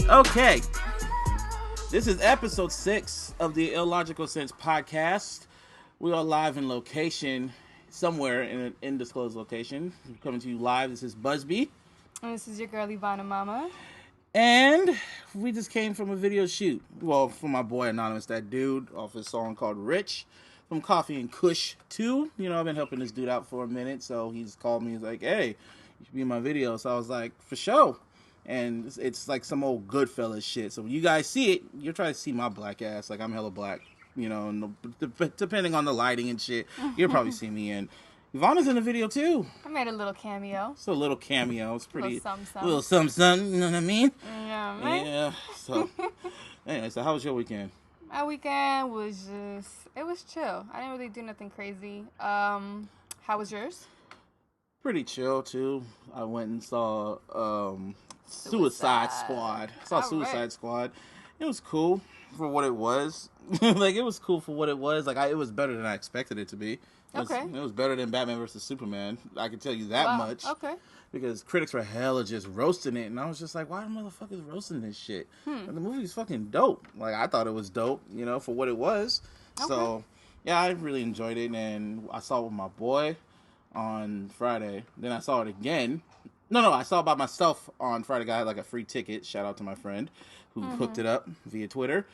Okay. This is episode 6 of the Illogical Sense podcast. We are live in location, somewhere in an undisclosed location. We're coming to you live. This is Busby. And this is your girl, Yvanna Mama. And we just came from a video shoot. Well, from my boy Anonymous, that dude, off his song called Rich, from Coffee Kush 2. You know, I've been helping this dude out for a minute, so he just called me. He's like, hey, you should be in my video. So I was like, for sure. And it's like some old Goodfellas shit. So when you guys see it, you're trying to see my black ass. Like, I'm hella black, you know, and depending on the lighting and shit, you'll probably see me in. Yvanna's in the video, too. I made a little cameo. It's a little cameo. It's pretty... A little something, you know what I mean? Yeah, right? Yeah. So, anyway, so how was your weekend? My weekend was it was chill. I didn't really do nothing crazy. How was yours? Pretty chill, too. I went and saw Suicide Squad. Suicide Squad. It was cool for what it was. Like, it was cool for what it was. Like, it was better than I expected it to be. It was better than Batman vs. Superman. I can tell you that much. Okay. Because critics were hella just roasting it. And I was just like, why are motherfuckers roasting this shit? Like, the movie's fucking dope. Like, I thought it was dope, you know, for what it was. Okay. So, yeah, I really enjoyed it. And I saw it with my boy on Friday. Then I saw it again. No, I saw it by myself on Friday. I had like a free ticket. Shout out to my friend who hooked it up via Twitter.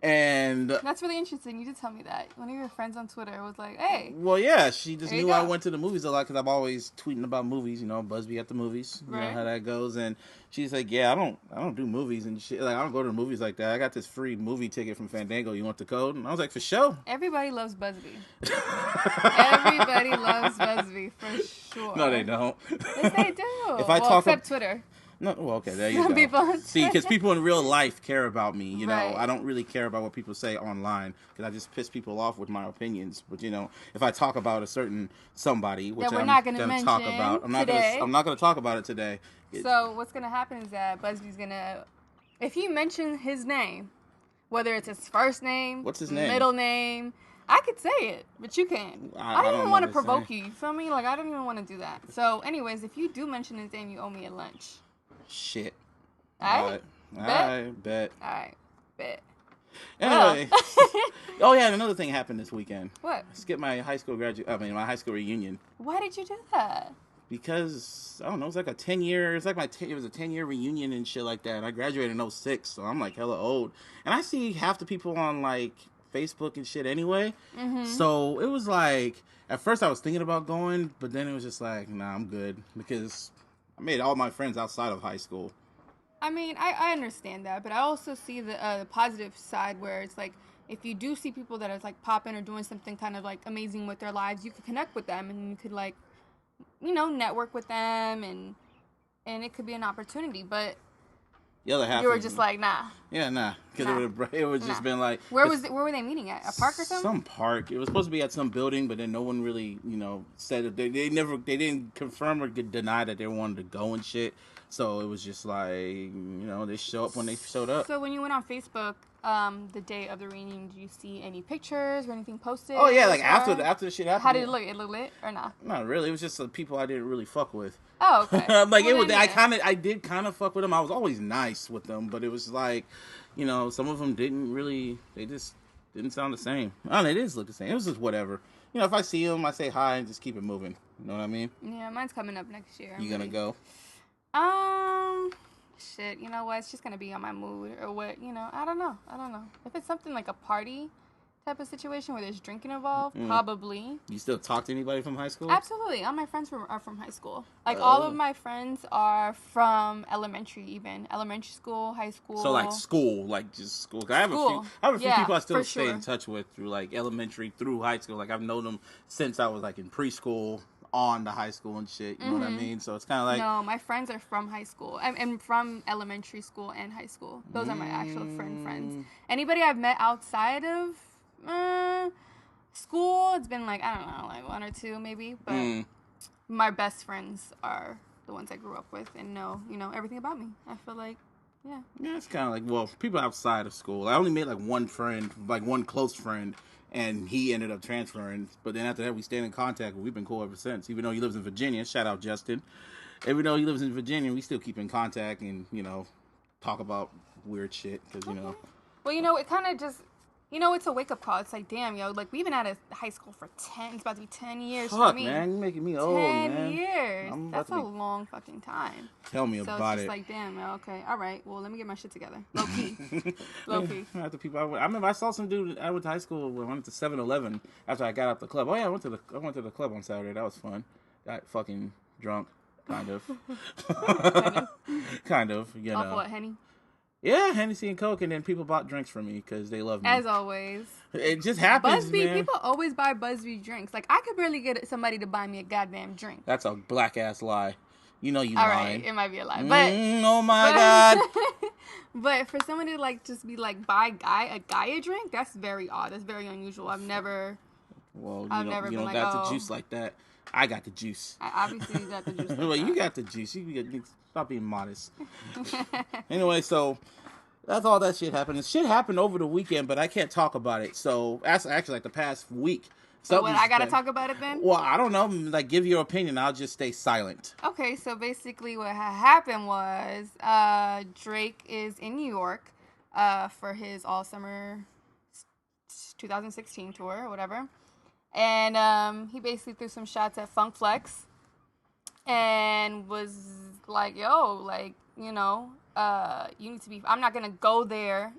And that's really interesting. You did tell me that. One of your friends on Twitter was like, hey. Well, yeah, she just knew I went to the movies a lot because I'm always tweeting about movies, you know, Busby at the movies. You know how that goes. And she's like, yeah, I don't do movies and shit. Like, I don't go to the movies like that. I got this free movie ticket from Fandango. You want the code? And I was like, for sure. Everybody loves Busby. Everybody loves Busby, for sure. No, they don't. Yes, they do. Except Twitter. No, well, okay, there you go. See, because people in real life care about me, you know. I don't really care about what people say online because I just piss people off with my opinions. But, you know, if I talk about a certain somebody, which I'm not going to talk about, I'm not going to talk about it today. So what's going to happen is that Busby's going to, if you mention his name, whether it's his first name, what's his name, middle name, I could say it, but you can't. I don't even want to provoke you. You feel me? Like, I don't even want to do that. So, anyways, if you do mention his name, you owe me a lunch. Shit. Alright. Bet. Alright. Bet. Anyway. Oh yeah, and another thing happened this weekend. What? I skipped my high school my high school reunion. Why did you do that? Because I don't know, it was like a 10-year, it was a 10-year reunion and shit like that. And I graduated in 06, so I'm like hella old. And I see half the people on like Facebook and shit anyway. So it was like, at first I was thinking about going, but then it was just like, nah, I'm good because I made all my friends outside of high school. I mean, I understand that, but I also see the positive side where it's like, if you do see people that are like popping or doing something kind of like amazing with their lives, you could connect with them and you could like, you know, network with them and it could be an opportunity. But the other half, you were just like, nah. Yeah, nah, because it would just been like, where were they meeting at? A park or something? Some park. It was supposed to be at some building, but then no one really, you know, said it. They didn't confirm or deny that they wanted to go and shit. So it was just like, you know, they show up when they showed up. So when you went on Facebook, the day of the reunion, did you see any pictures or anything posted? Oh yeah, like after the shit happened. How did it look? It looked lit or not? Not really. It was just the people I didn't really fuck with. Oh, okay. Like well, it was. I did kind of fuck with them. I was always nice with them, but it was like, you know, some of them didn't really. They just didn't sound the same. Oh, they did look the same. It was just whatever. You know, if I see them, I say hi and just keep it moving. You know what I mean? Yeah, mine's coming up next year. You gonna go? Shit, you know what? It's just gonna be on my mood or what, you know. I don't know. If it's something like a party type of situation where there's drinking involved, probably. You still talk to anybody from high school? Absolutely. All my friends are from high school. Like, all of my friends are from elementary even. Elementary school, high school. So, like, school. Like, just school. I have a few people I still stay in touch with through, like, elementary through high school. Like, I've known them since I was, like, in preschool on to high school and shit. You know what I mean? So, it's kind of like... No, my friends are from high school. I'm from elementary school and high school. Those are my actual friends. Anybody I've met outside of school, it's been like, I don't know, like one or two maybe, but my best friends are the ones I grew up with and know, you know, everything about me. I feel like, yeah, it's kind of like, well, people outside of school. I only made like one friend, like one close friend, and he ended up transferring, but then after that we stayed in contact and we've been cool ever since. Even though he lives in Virginia, shout out Justin. Even though he lives in Virginia, we still keep in contact and, you know, talk about weird shit because Well, it kind of just. It's a wake-up call. It's like, damn, yo, like, we've been out of high school for it's about to be 10 years for me. man, you're making me old, man. 10 years. That's a long fucking time. Tell me about it. So it's just like, damn, okay, all right, well, let me get my shit together. Low-key. Low-key. After people, I remember I saw some dude, I went to high school, when I went to 7-Eleven after I got out the club. Oh, yeah, I went to the club on Saturday. That was fun. Got fucking drunk, kind of. Kind of, Off what, Henny? Yeah, Hennessy and Coke, and then people bought drinks for me because they love me. As always. It just happens, Busby, man. people always buy Busby drinks. Like, I could barely get somebody to buy me a goddamn drink. That's a black-ass lie. You know you lying. All right, it might be a lie. But oh, my God. But for somebody to, like, just be like, buy a guy a drink, that's very odd. That's very unusual. I've never you been don't like, got the juice like that. I got the juice. Obviously, you got the juice. Well, you got the juice. You stop being modest. Anyway, so that's all that shit happened. Shit happened over the weekend, but I can't talk about it. So that's actually like the past week. So what, I gotta talk about it then? Well, I don't know. Like, give your opinion. I'll just stay silent. Okay, so basically what happened was Drake is in New York for his All Summer 2016 tour or whatever. And he basically threw some shots at Funk Flex and was like, yo, like, you need to be... I'm not going to go there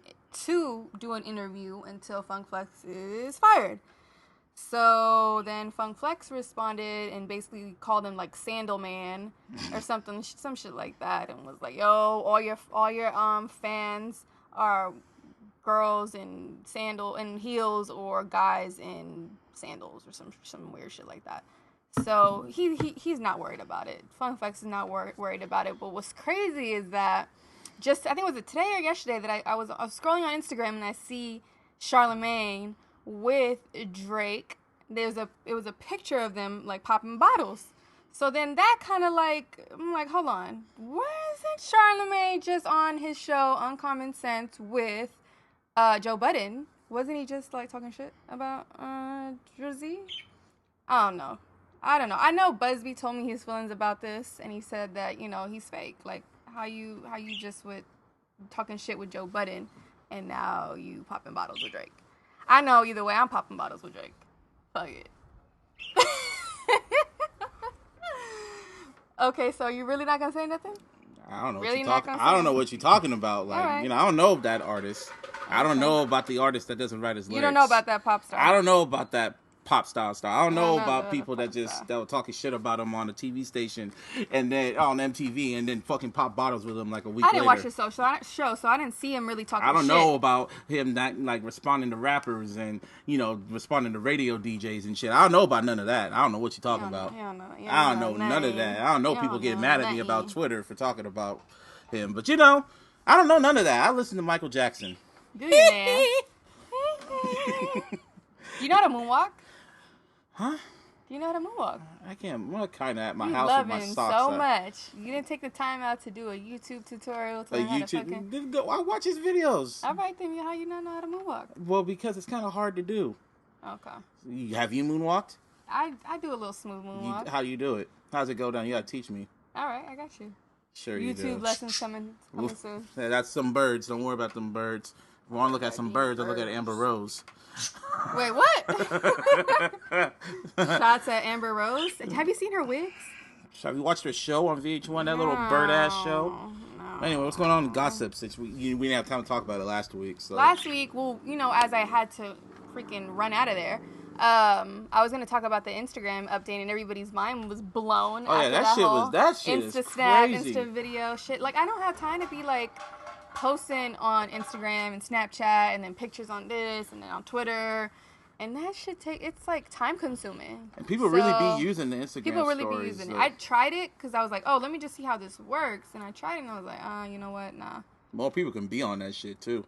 to do an interview until Funk Flex is fired. So then Funk Flex responded and basically called him like Sandal Man or something, some shit like that, and was like, "Yo, all your fans are girls in heels or guys in sandals or some weird shit like that." So he's not worried about it. Funk Flex is not worried about it. But what's crazy is that I think it was today or yesterday that I was scrolling on Instagram and I see Charlemagne with Drake. It was a picture of them like popping bottles. So then that kind of like, I'm like, hold on, wasn't Charlemagne just on his show Uncommon Sense with Joe Budden? Wasn't he just like talking shit about Drizzy? I don't know. I know Busby told me his feelings about this, and he said that he's fake. Like how you just with talking shit with Joe Budden, and now you popping bottles with Drake. I know either way, I'm popping bottles with Drake. Fuck it. Okay, so you really not gonna say nothing? I don't know. Really I don't know what you're talking about. Like, right. I don't know that artist. I don't know about the artist that doesn't write his lyrics. You don't know about that pop star. I don't know about that pop star. I don't know about people that were talking shit about him on a TV station and then on MTV and then fucking pop bottles with him like a week later. I didn't watch his show, so I didn't see him really talking shit. I don't know about him not like responding to rappers and responding to radio DJs and shit. I don't know about none of that. I don't know what you're talking about. I don't know none of that. I don't know people getting mad at me about Twitter for talking about him. But I don't know none of that. I listen to Michael Jackson. Do you, man? You know how to moonwalk? Huh? Do you know how to moonwalk? I can't. I'm kind of at my house with my socks so much. You didn't take the time out to do a YouTube tutorial to learn how to fucking... I watch his videos. All right, then how you not know how to moonwalk? Well, because it's kind of hard to do. Okay. Have you moonwalked? I do a little smooth moonwalk. How do you do it? How's it go down? You gotta teach me. All right, I got you. Sure you do. YouTube lessons coming soon. Yeah, that's some birds. Don't worry about them birds. If you want to look at some birds, I'll look at Amber Rose. Wait, what? Shots at Amber Rose? Have you seen her wigs? Have you watched her show on VH1? That little bird-ass show? No. Anyway, what's going on in gossip? Since we didn't have time to talk about it last week. So. Last week, well, as I had to freaking run out of there, I was going to talk about the Instagram update, and everybody's mind was blown. Oh, yeah, that shit is Insta-snap, crazy. Insta-video shit. Like, I don't have time to be, like, posting on Instagram and Snapchat and then pictures on this and then on Twitter, and that should it's like time consuming. And people really be using the Instagram people really stories, be using it. I tried it because I was like, oh, let me just see how this works, and I tried it and I was like, you know what, nah. More people can be on that shit too.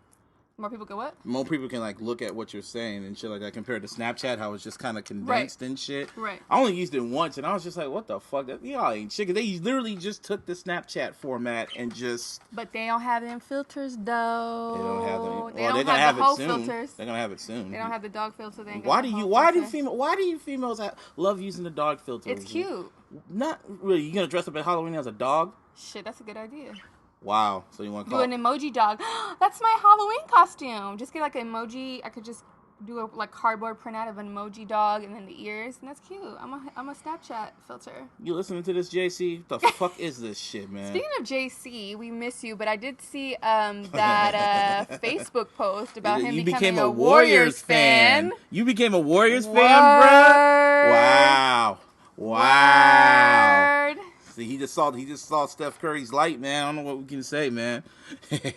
More people can what? More people can like look at what you're saying and shit like that compared to Snapchat, how it's just kind of condensed and shit. Right. I only used it once and I was just like, what the fuck? Y'all ain't shit. They literally just took the Snapchat format and just. But they don't have them filters though. They don't have them. Well, they're gonna have the whole soon. Filters. They're gonna have it soon. They don't have the dog filter. Why do you females love using the dog filter? It's cute. Not really. You gonna dress up at Halloween as a dog? Shit, that's a good idea. Wow. So you want to Do call an emoji dog. That's my Halloween costume. Just get like an emoji. I could just do a like cardboard printout of an emoji dog and then the ears, and that's cute. I'm a Snapchat filter. You listening to this, JC? What the fuck is this shit, man? Speaking of JC, we miss you, but I did see that Facebook post about him you becoming became a Warriors fan. You became a Warriors fan, bruh? Wow. Wow. Word. See, he just saw Steph Curry's light, man. I don't know what we can say, man.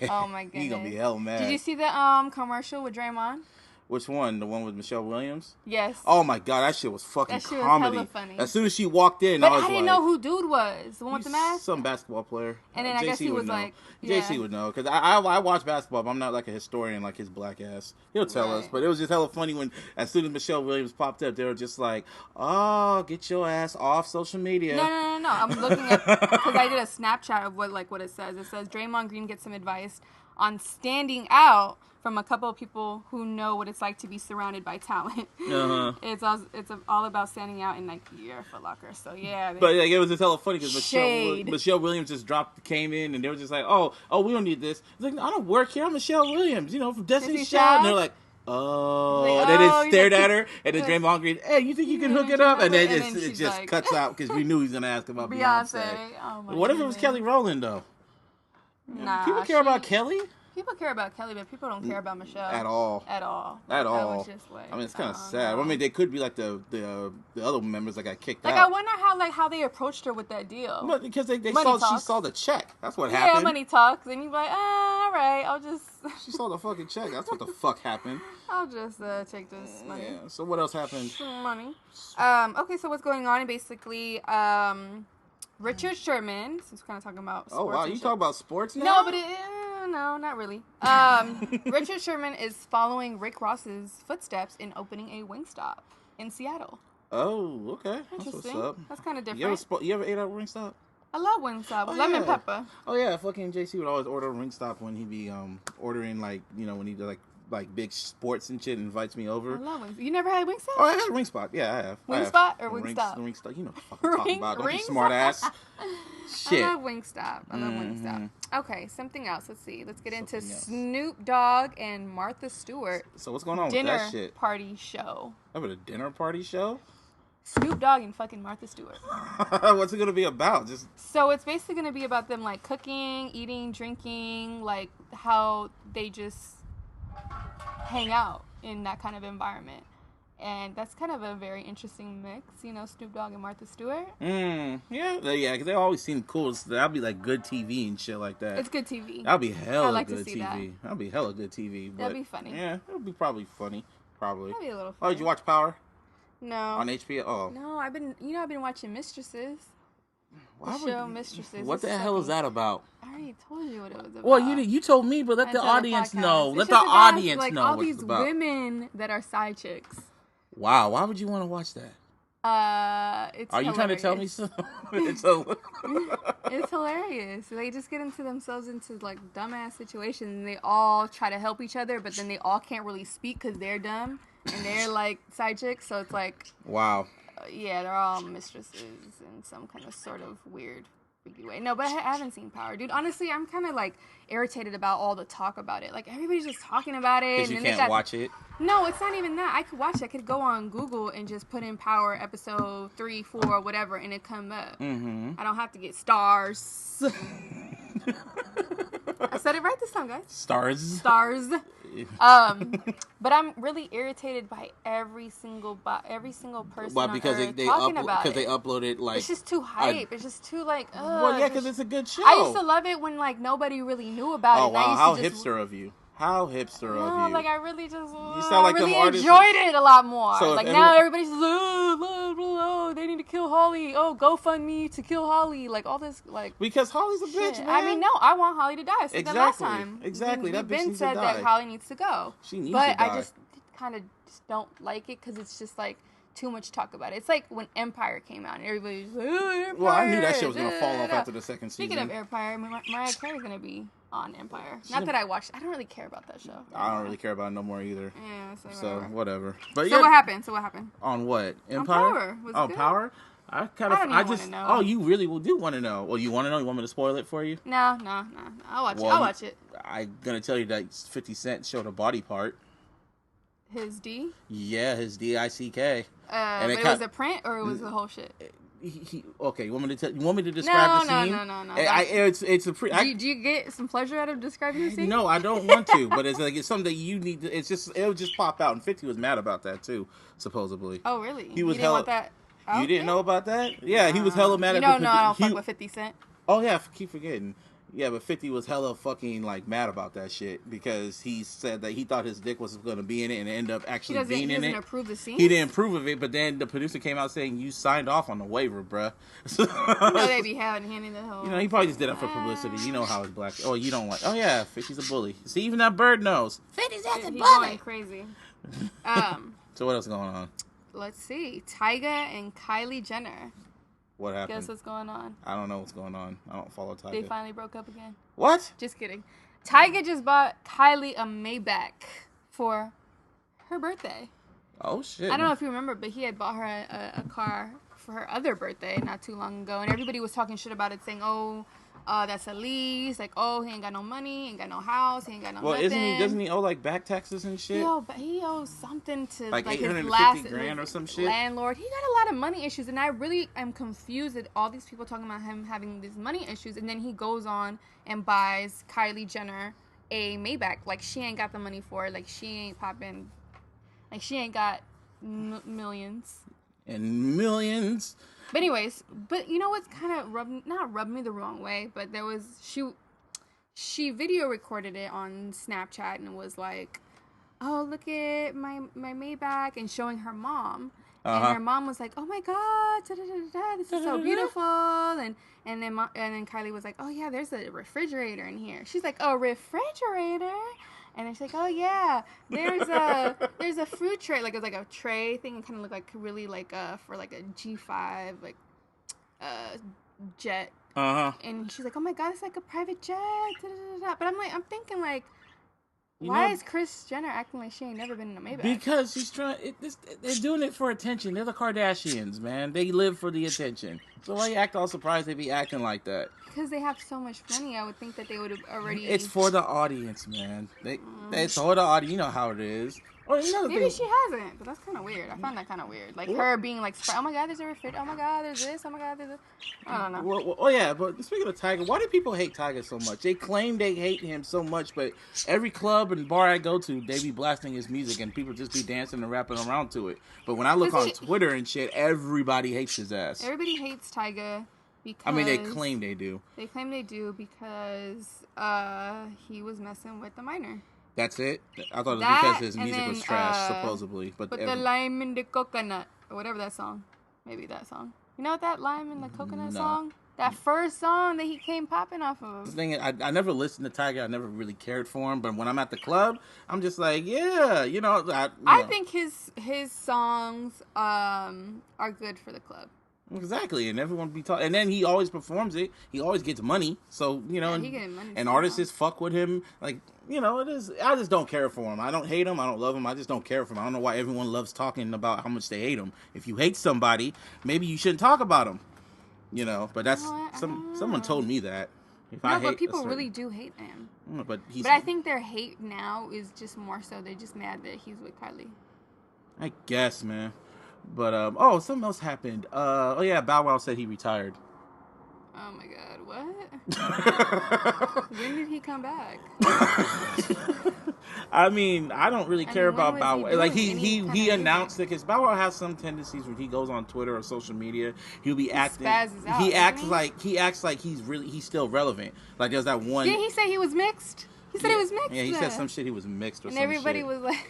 Oh my goodness. He's gonna be hell mad. Did you see the commercial with Draymond? Which one? The one with Michelle Williams? Yes. Oh my god, that shit was fucking That shit comedy. was hella funny. As soon as she walked in, but I was I didn't like, know who dude was. The one with the mask? Some basketball player. And then I guess he was know. like, yeah. JC would know, because I watch basketball, but I'm not like a historian like his black ass. He'll tell us, but it was just hella funny when, as soon as Michelle Williams popped up, they were just like, oh, get your ass off social media. No. I'm looking at, because I did a Snapchat of what it says. It says, Draymond Green gets some advice on standing out from a couple of people who know what it's like to be surrounded by talent. Uh-huh. It's all about standing out in like your Foot Locker. So yeah. But like, it was just hella funny because Shade. Michelle Williams just came in, and they were just like, oh, we don't need this. It's like, I don't work here. I'm Michelle Williams, from Destiny's Child. And they're like, oh. And then they stared at her, and then Draymond Green, hey, you think you can hook it up? And then it just like, cuts out because we knew he was gonna ask about Beyonce. Oh my what if it was Kelly Rowland though? Nah. People care about Kelly. People care about Kelly, but people don't care about Michelle at all. At all. At all. That was just like, I mean, it's kind of sad. I mean, they could be like the other members that got kicked out. Like, I wonder how they approached her with that deal. But because she saw the check. That's what happened. Yeah, money talks, and you're like, all right, I'll just. She saw the fucking check. That's what the fuck happened. I'll just take this money. Yeah. So what else happened? Money. Okay, so what's going on? Basically, Richard Sherman. Since we're kind of talking about sports. Oh wow, you talk about sports now? No, but no, not really. Richard Sherman is following Rick Ross's footsteps in opening a Wingstop in Seattle. Oh, okay. Interesting. That's what's up. That's kind of different. You ever ate at Wingstop? I love Wingstop. Lemon pepper. Oh yeah, fucking JC would always order Wingstop when he be ordering when he do like big sports and shit and invites me over. I love Wingstop. You never had Wingstop? Oh, I had Wingspot. Yeah, I have. Wingspot or Wingstop? Wingstop. You know what I'm talking about. Don't be smart ass. Shit. I love Wingstop. Wingstop. Okay, something else. Let's see. Let's get into Snoop Dogg and Martha Stewart. So what's going on with that shit? Dinner party show. Have a dinner party show? Snoop Dogg and fucking Martha Stewart. What's it gonna be about? So it's basically gonna be about them like cooking, eating, drinking, like how they just hang out in that kind of environment. And that's kind of a very interesting mix, Snoop Dogg and Martha Stewart. Yeah, because they always seem cool. That'll be like good TV and shit like that. It's good TV. That'll be hella good TV. That. That'll be hella good TV. That'll be funny. Yeah, it'll be probably funny. Probably. That'll be a little funny. Oh, did you watch Power? No. On HBO? Oh. No, I've been watching Mistresses. Mistresses. What the hell is that about? I already told you what it was about. Well, you told me, but let the audience know. Let the audience know all what these it's about. Women that are side chicks. Wow, why would you want to watch that? It's Are you hilarious. trying to tell me something? It's hilarious. They just get themselves into like dumbass situations, and they all try to help each other, but then they all can't really speak because they're dumb and they're like side chicks. So it's like, wow. Yeah, they're all mistresses in some kind of sort of weird, freaky way. No, but I haven't seen Power, dude. Honestly, I'm kind of like irritated about all the talk about it. Like everybody's just talking about it. Because you can't watch it. No, it's not even that. I could watch it. I could go on Google and just put in Power episode 3, 4, whatever, and it come up. Mm-hmm. I don't have to get stars. I said it right this time, guys. Stars. But I'm really irritated by every single person. Why? Because they upload it like it's just too hype. It's just too like. Well, yeah, because it's a good show. I used to love it when like nobody really knew about it. Oh wow, how hipster of you! How hipster of you! No, like I really just. You sound like really them artists. Enjoyed it a lot more. So like now everybody's oh, they need to kill Holly. Oh, GoFundMe to kill Holly. Like all this like. Because Holly's a bitch, man. I mean, no, I want Holly to die. I said that last time. Exactly. That bitch needs to die. That Holly needs to go. She needs to die. But I just kind of don't like it because it's just like too much talk about it. It's like when Empire came out and everybody was like, oh, Empire. Well, I knew that shit was gonna fall off after the second season. Speaking of Empire, Mariah Carey's gonna be on Empire. Not that I watched. I don't really care about that show. I don't really care about it no more either. Yeah, so whatever. But so what happened? On what? Empire? On Power. Was it good? Power? I don't even want to know. Oh, you really do want to know. Well, you want to know? You want me to spoil it for you? No. I'll watch it. I'm gonna tell you that 50 Cent showed a body part. His D? Yeah, his DICK. But it was a print or it was the whole shit? Okay, you want me to describe the scene? No. It's a do you get some pleasure out of describing the scene? No, I don't want to, but it's something that you need to. It'll just pop out, and 50 was mad about that too, supposedly. Oh really? He was didn't want that. You didn't know about that? Yeah, he was hella mad. I don't fuck with 50 Cent. Oh yeah, keep forgetting. Yeah, but 50 was hella fucking like mad about that shit because he said that he thought his dick was going to be in it and it ended up actually being in it. He doesn't approve the scene? He didn't approve of it, but then the producer came out saying you signed off on the waiver, bruh. They be handing the whole. He probably just did that for publicity. You know how it's black. Oh, you don't like. Oh yeah, 50's a bully. See, even that bird knows. 50's a bully. He's going crazy. So what else is going on? Let's see. Tyga and Kylie Jenner. What happened? Guess what's going on? I don't know what's going on. I don't follow Tyga. They finally broke up again. What? Just kidding. Tyga just bought Kylie a Maybach for her birthday. Oh, shit. I don't know if you remember, but he had bought her a car for her other birthday not too long ago. And everybody was talking shit about it, saying, that's a lease. Like, he ain't got no money, ain't got no house, he ain't got no nothing. Doesn't he owe, like, back taxes and shit? But he owes something to, like his $850,000 or some shit? Landlord. He got a lot of money issues, and I really am confused at all these people talking about him having these money issues, and then he goes on and buys Kylie Jenner a Maybach. Like, she ain't got the money for it. Like, she ain't popping. Like, she ain't got millions. And millions. But anyways, you know what's kind of not rubbed me the wrong way, but there was, she video recorded it on Snapchat and was like, oh, look at my Maybach, and showing her mom. And her mom was like, oh my God, this is so beautiful. And then Kylie was like, oh yeah, there's a refrigerator in here. She's like, a refrigerator? And then she's like, oh yeah, there's a fruit tray. Like, it was like a tray thing. It kind of looked like really like for like a G5 like jet. And she's like, oh my God, it's like a private jet. But I'm thinking like, why is Kris Jenner acting like she ain't never been in a Maybach? Because she's trying. They're doing it for attention. They're the Kardashians, man. They live for the attention. So why you act all surprised they be acting like that? Because they have so much money, I would think that they would have already. It's for the audience, man. It's for the audience. You know how it is. Or maybe she hasn't, but that's kind of weird. I find that kind of weird. Like her being like, oh my God, there's a refrigerator. Oh my God, there's this. Oh my God, there's this. I don't know. Well, yeah, but speaking of Tyga, why do people hate Tyga so much? They claim they hate him so much, but every club and bar I go to, they be blasting his music and people just be dancing and rapping around to it. But when I look on Twitter and shit, everybody hates his ass. Everybody hates Tyga because... I mean, they claim they do. They claim they do because he was messing with the minor. That's it? I thought it was because his music was trash, supposedly. But the lime in the coconut, or whatever that song. Maybe that song. You know what that lime in the coconut song? That first song that he came popping off of. The thing is, I never listened to Tyga. I never really cared for him. But when I'm at the club, I'm just like, yeah, you know. I think his songs are good for the club. Exactly, and everyone be talking, and then he always performs it. He always gets money, so you know, and artists just fuck with him. Like, you know, it is. I just don't care for him. I don't hate him. I don't love him. I just don't care for him. I don't know why everyone loves talking about how much they hate him. If you hate somebody, maybe you shouldn't talk about him. You know, but that's someone told me that. But people really do hate him. But I think their hate now is just more so they're just mad that he's with Kylie. I guess, man. But something else happened. Bow Wow said he retired. Oh my God, what? When did he come back? I mean, I don't really care about Bow Wow. Like he announced it because Bow Wow has some tendencies when he goes on Twitter or social media, he'll be acting. Spazzes out, he acts like he's still relevant. Like there's that one. Didn't he say he was mixed? He said he was mixed. Yeah, he said some shit. He was mixed or something. And everybody was like.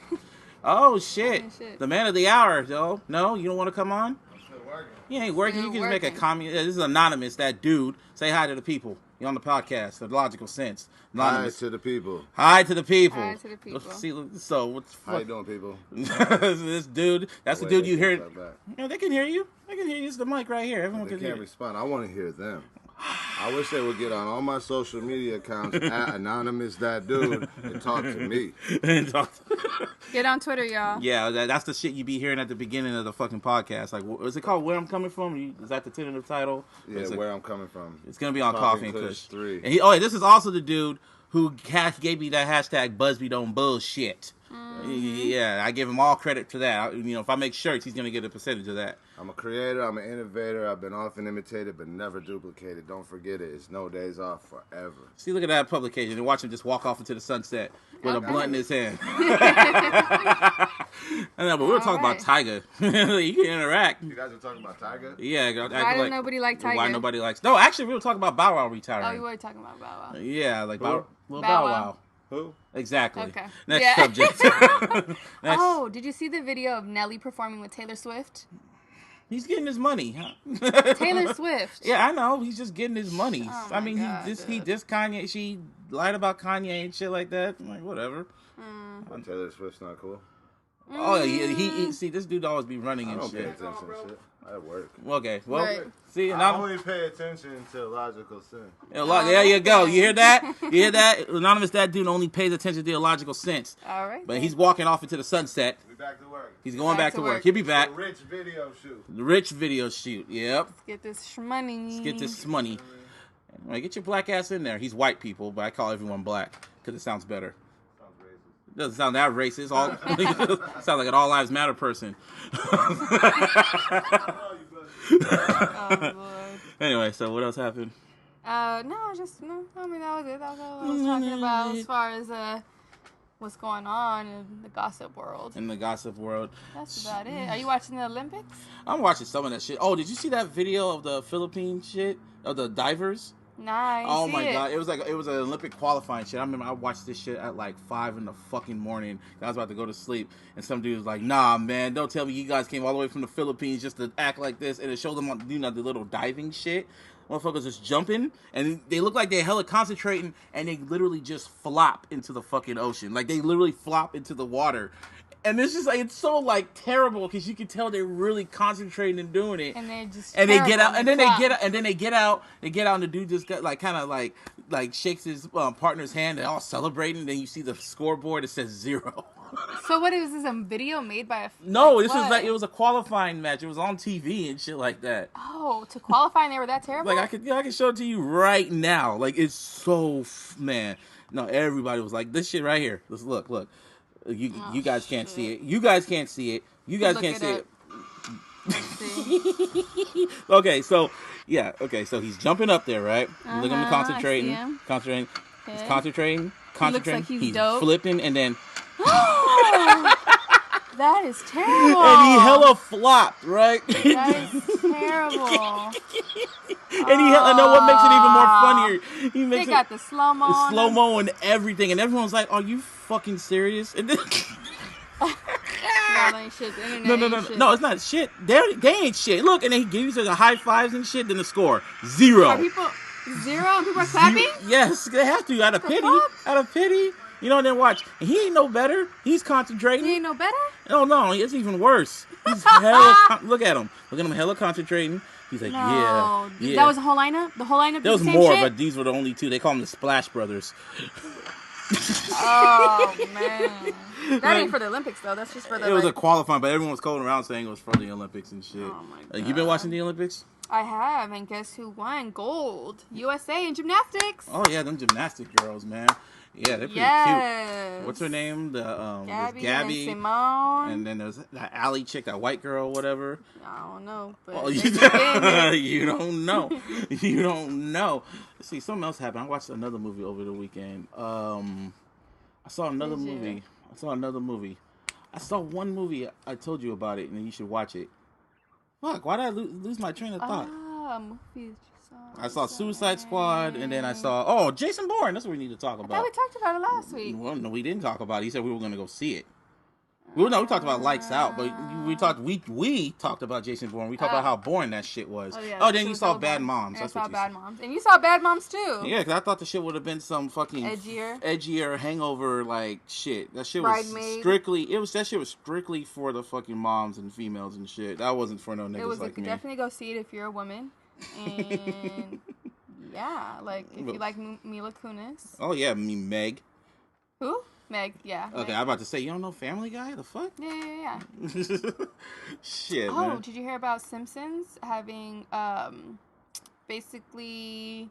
Oh shit. The man of the hour, though. No, you don't want to come on? I'm still working. You ain't working. You can just make a comment. This is anonymous. That dude. Say hi to the people. You're on the podcast. The logical sense. Anonymous. Hi to the people. Hi to the people. Hi to the people. See, so what's how you doing, people? This dude. That's the dude you hear. Yeah, they can hear you. They can hear you. It's the mic right here. Everyone they can hear. They can't respond. I want to hear them. I wish they would get on all my social media accounts at anonymous that dude and talk to me. Get on Twitter, y'all. Yeah, that's the shit you be hearing at the beginning of the fucking podcast. Like, is it called Where I'm Coming From? Is that the tentative title? Yeah, Where I'm Coming From. It's gonna be on Coffee and Kush 3. And this is also the dude who gave me that hashtag Busby don't bullshit. Yeah, I give him all credit for that. If I make shirts, he's gonna get a percentage of that. I'm a creator. I'm an innovator. I've been often imitated, but never duplicated. Don't forget it. It's no days off forever. See, look at that publication and watch him just walk off into the sunset with a blunt in his hand. I know, but we were talking about Tyga. You can interact. You guys were talking about Tyga? Yeah. Why don't nobody like Tyga? Why nobody likes... No, actually, we were talking about Bow Wow retiring. Oh, you were talking about Bow Wow. Yeah, like Bow Bow Wow. Who? Exactly. Okay. Next subject. Oh, did you see the video of Nelly performing with Taylor Swift? He's getting his money. Taylor Swift. Yeah, I know. He's just getting his money. Oh I mean, God, he dissed Kanye. She lied about Kanye and shit like that. I'm like, whatever. Taylor Swift's not cool. Oh, yeah. He see, this dude always be running and I don't shit. pay attention to shit. I work. Okay, well, Right. see, and I only pay attention to illogical sin. there you go. You hear that? You hear that? Anonymous, that dude only pays attention to illogical sense. All right. But he's walking off into the sunset. We back to work. He's going back to work. He'll be back. The Rich video shoot. The Rich video shoot. Yep. Let's get this money. Let's get this money. Right, get your black ass in there. He's white people, but I call everyone black because it sounds better. Sounds racist. It doesn't sound that racist. Sounds like an all lives matter person. Oh, Lord. Anyway, so what else happened? No, I mean, that was it. That was all I was talking about as far as what's going on in the gossip world. In the gossip world. That's about it. Are you watching the Olympics? I'm watching some of that shit. Oh, did you see that video of the Philippine shit? Of the divers? Nice. Oh my God. It was an Olympic qualifying shit. I remember I watched this shit at like 5 in the fucking morning. I was about to go to sleep. And some dude was like, nah, man, don't tell me you guys came all the way from the Philippines just to act like this. And it showed them on, the little diving shit. Motherfuckers just jumping. And they look like they're hella concentrating. And they literally just flop into the fucking ocean. Like they literally flop into the water. And it's just like, it's so like terrible because you can tell they're really concentrating and doing it. And they just they get out, and then they get out, and the dude just got like kind of like shakes his partner's hand. They're all celebrating. And then you see the scoreboard. It says 0. So what is this? A video made by a? No, this was like it was a qualifying match. It was on TV and shit like that. Oh, to qualify, and they were that terrible. Like I can show it to you right now. Like it's so man. No, everybody was like this shit right here. Let's look. You guys can't see it. You guys can't see it. You guys can't see it. Okay, so he's jumping up there, right? Look at him concentrating. Okay. He's concentrating. He looks like he's dope. Flipping, and then that is terrible. And he hella flopped, right? That is terrible. And I know what makes it even more funnier. They got the slow mo. Slow mo and everything, and everyone's like, "Are you fucking serious?" And then, no, it's not shit. They ain't shit. Look, and then he gives you the high fives and shit. Then the score 0. Are people 0 and people are clapping? Yes, they have to out of pity. Out of pity. And then watch. And he ain't no better. He's concentrating. He ain't no better? No, it's even worse. He's hella. Look at him. Look at him, hella concentrating. He's like, yeah. That was the whole lineup? The whole lineup did there was the same more, shit? but these were the only 2. They call them the Splash Brothers. Oh, man. That ain't for the Olympics, though. That's just for the... It was a qualifying, but everyone was calling around saying it was for the Olympics and shit. Oh, my God. You been watching the Olympics? I have, and guess who won? Gold. USA in gymnastics. Oh, yeah, them gymnastic girls, man. Yeah, they're pretty cute. What's her name? Gabby and Simone. And then there's that Allie chick, that white girl, whatever. I don't know. But you don't know. You don't know. Let's see, something else happened. I watched another movie over the weekend. I saw another movie. I saw one movie. I told you about it, and you should watch it. Fuck, why did I lose my train of thought? Movies. I saw Suicide Squad, and then I saw Jason Bourne. That's what we need to talk about. I thought we talked about it last week. Well, no, we didn't talk about it. He said we were going to go see it. We talked about Lights Out, but we talked about Jason Bourne. We talked about how boring that shit was. Then you saw Bad Moms. I saw Bad Moms, and you saw Bad Moms too. Yeah, because I thought the shit would have been some fucking edgier hangover like shit. That shit was strictly. That shit was strictly for the fucking moms and females and shit. That wasn't for no niggas like me. Definitely go see it if you're a woman. And Yeah, like if you like Mila Kunis. Oh yeah, Meg. Who? Meg. Yeah. Okay, Meg. I'm about to say you don't know Family Guy. The fuck? Yeah. Shit, Oh, man. did you hear about Simpsons having basically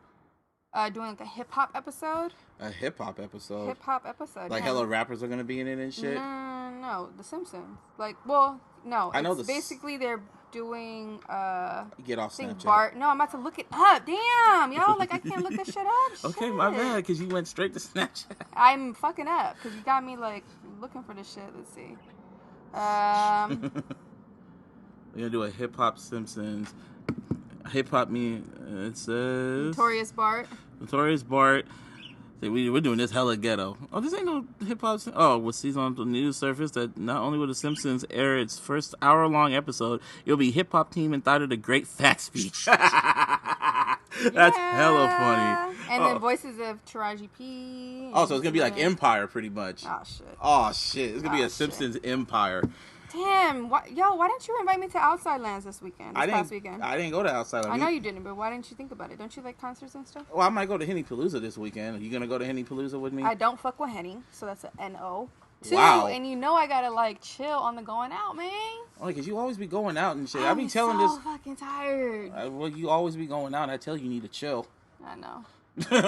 doing like a hip hop episode? A hip hop episode. Hip hop episode. Like yeah. hella rappers are gonna be in it and shit. No, The Simpsons. Like, well, no. I know it's the basically they're doing Get off I think Snapchat. Bart. No, I'm about to look it up. Damn, y'all. Like I can't look this shit up. Okay, Shit. my bad, because you went straight to Snapchat. I'm fucking up because you got me like looking for this shit. Let's see. We're gonna do a hip hop Simpsons. Hip hop me. It says Notorious Bart. Notorious Bart. See, we're doing this hella ghetto. Oh, this ain't no hip hop. Oh, was season on the news surface that not only will the Simpsons air its first hour-long episode, it'll be hip hop team entitled "The Great Fat Speech." That's hella funny. And then voices of Taraji P. Oh, so it's gonna be like Empire, pretty much. Oh shit. Oh shit! It's gonna be a shit. Simpsons Empire. Damn, why didn't you invite me to Outside Lands this weekend? Past weekend. I didn't go to Outside. I know you didn't, but why didn't you think about it? Don't you like concerts and stuff? Well, I might go to Henny Palooza this weekend. Are you gonna go to Henny Palooza with me? I don't fuck with Henny, so that's a NO. Two, Wow. and you know I gotta like chill on the going out, man. Oh, because you always be going out and shit. I I'm be telling so this. fucking tired. Well, you always be going out. And I tell you need to chill, I know.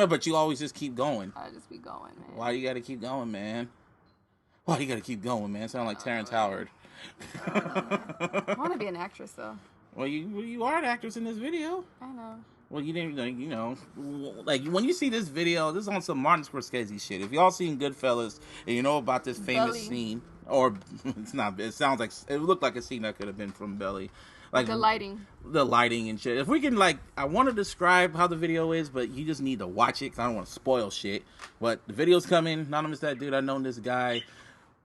but you always just keep going. I just be going, man. Why you gotta keep going, man? Why you gotta keep going, man? Sound like Terrence Howard. I want to be an actress though. Well, you are an actress in this video. I know. Well, you didn't, like when you see this video, this is on some Martin Scorsese shit. If y'all seen Goodfellas and you know about this famous Belly. scene, or it's not, it sounds like it looked like a scene that could have been from Belly, like The lighting. and shit. If we can, like, I want to describe how the video is, but you just need to watch it because I don't want to spoil shit. But the video's coming. Anonymous, that dude, I known this guy.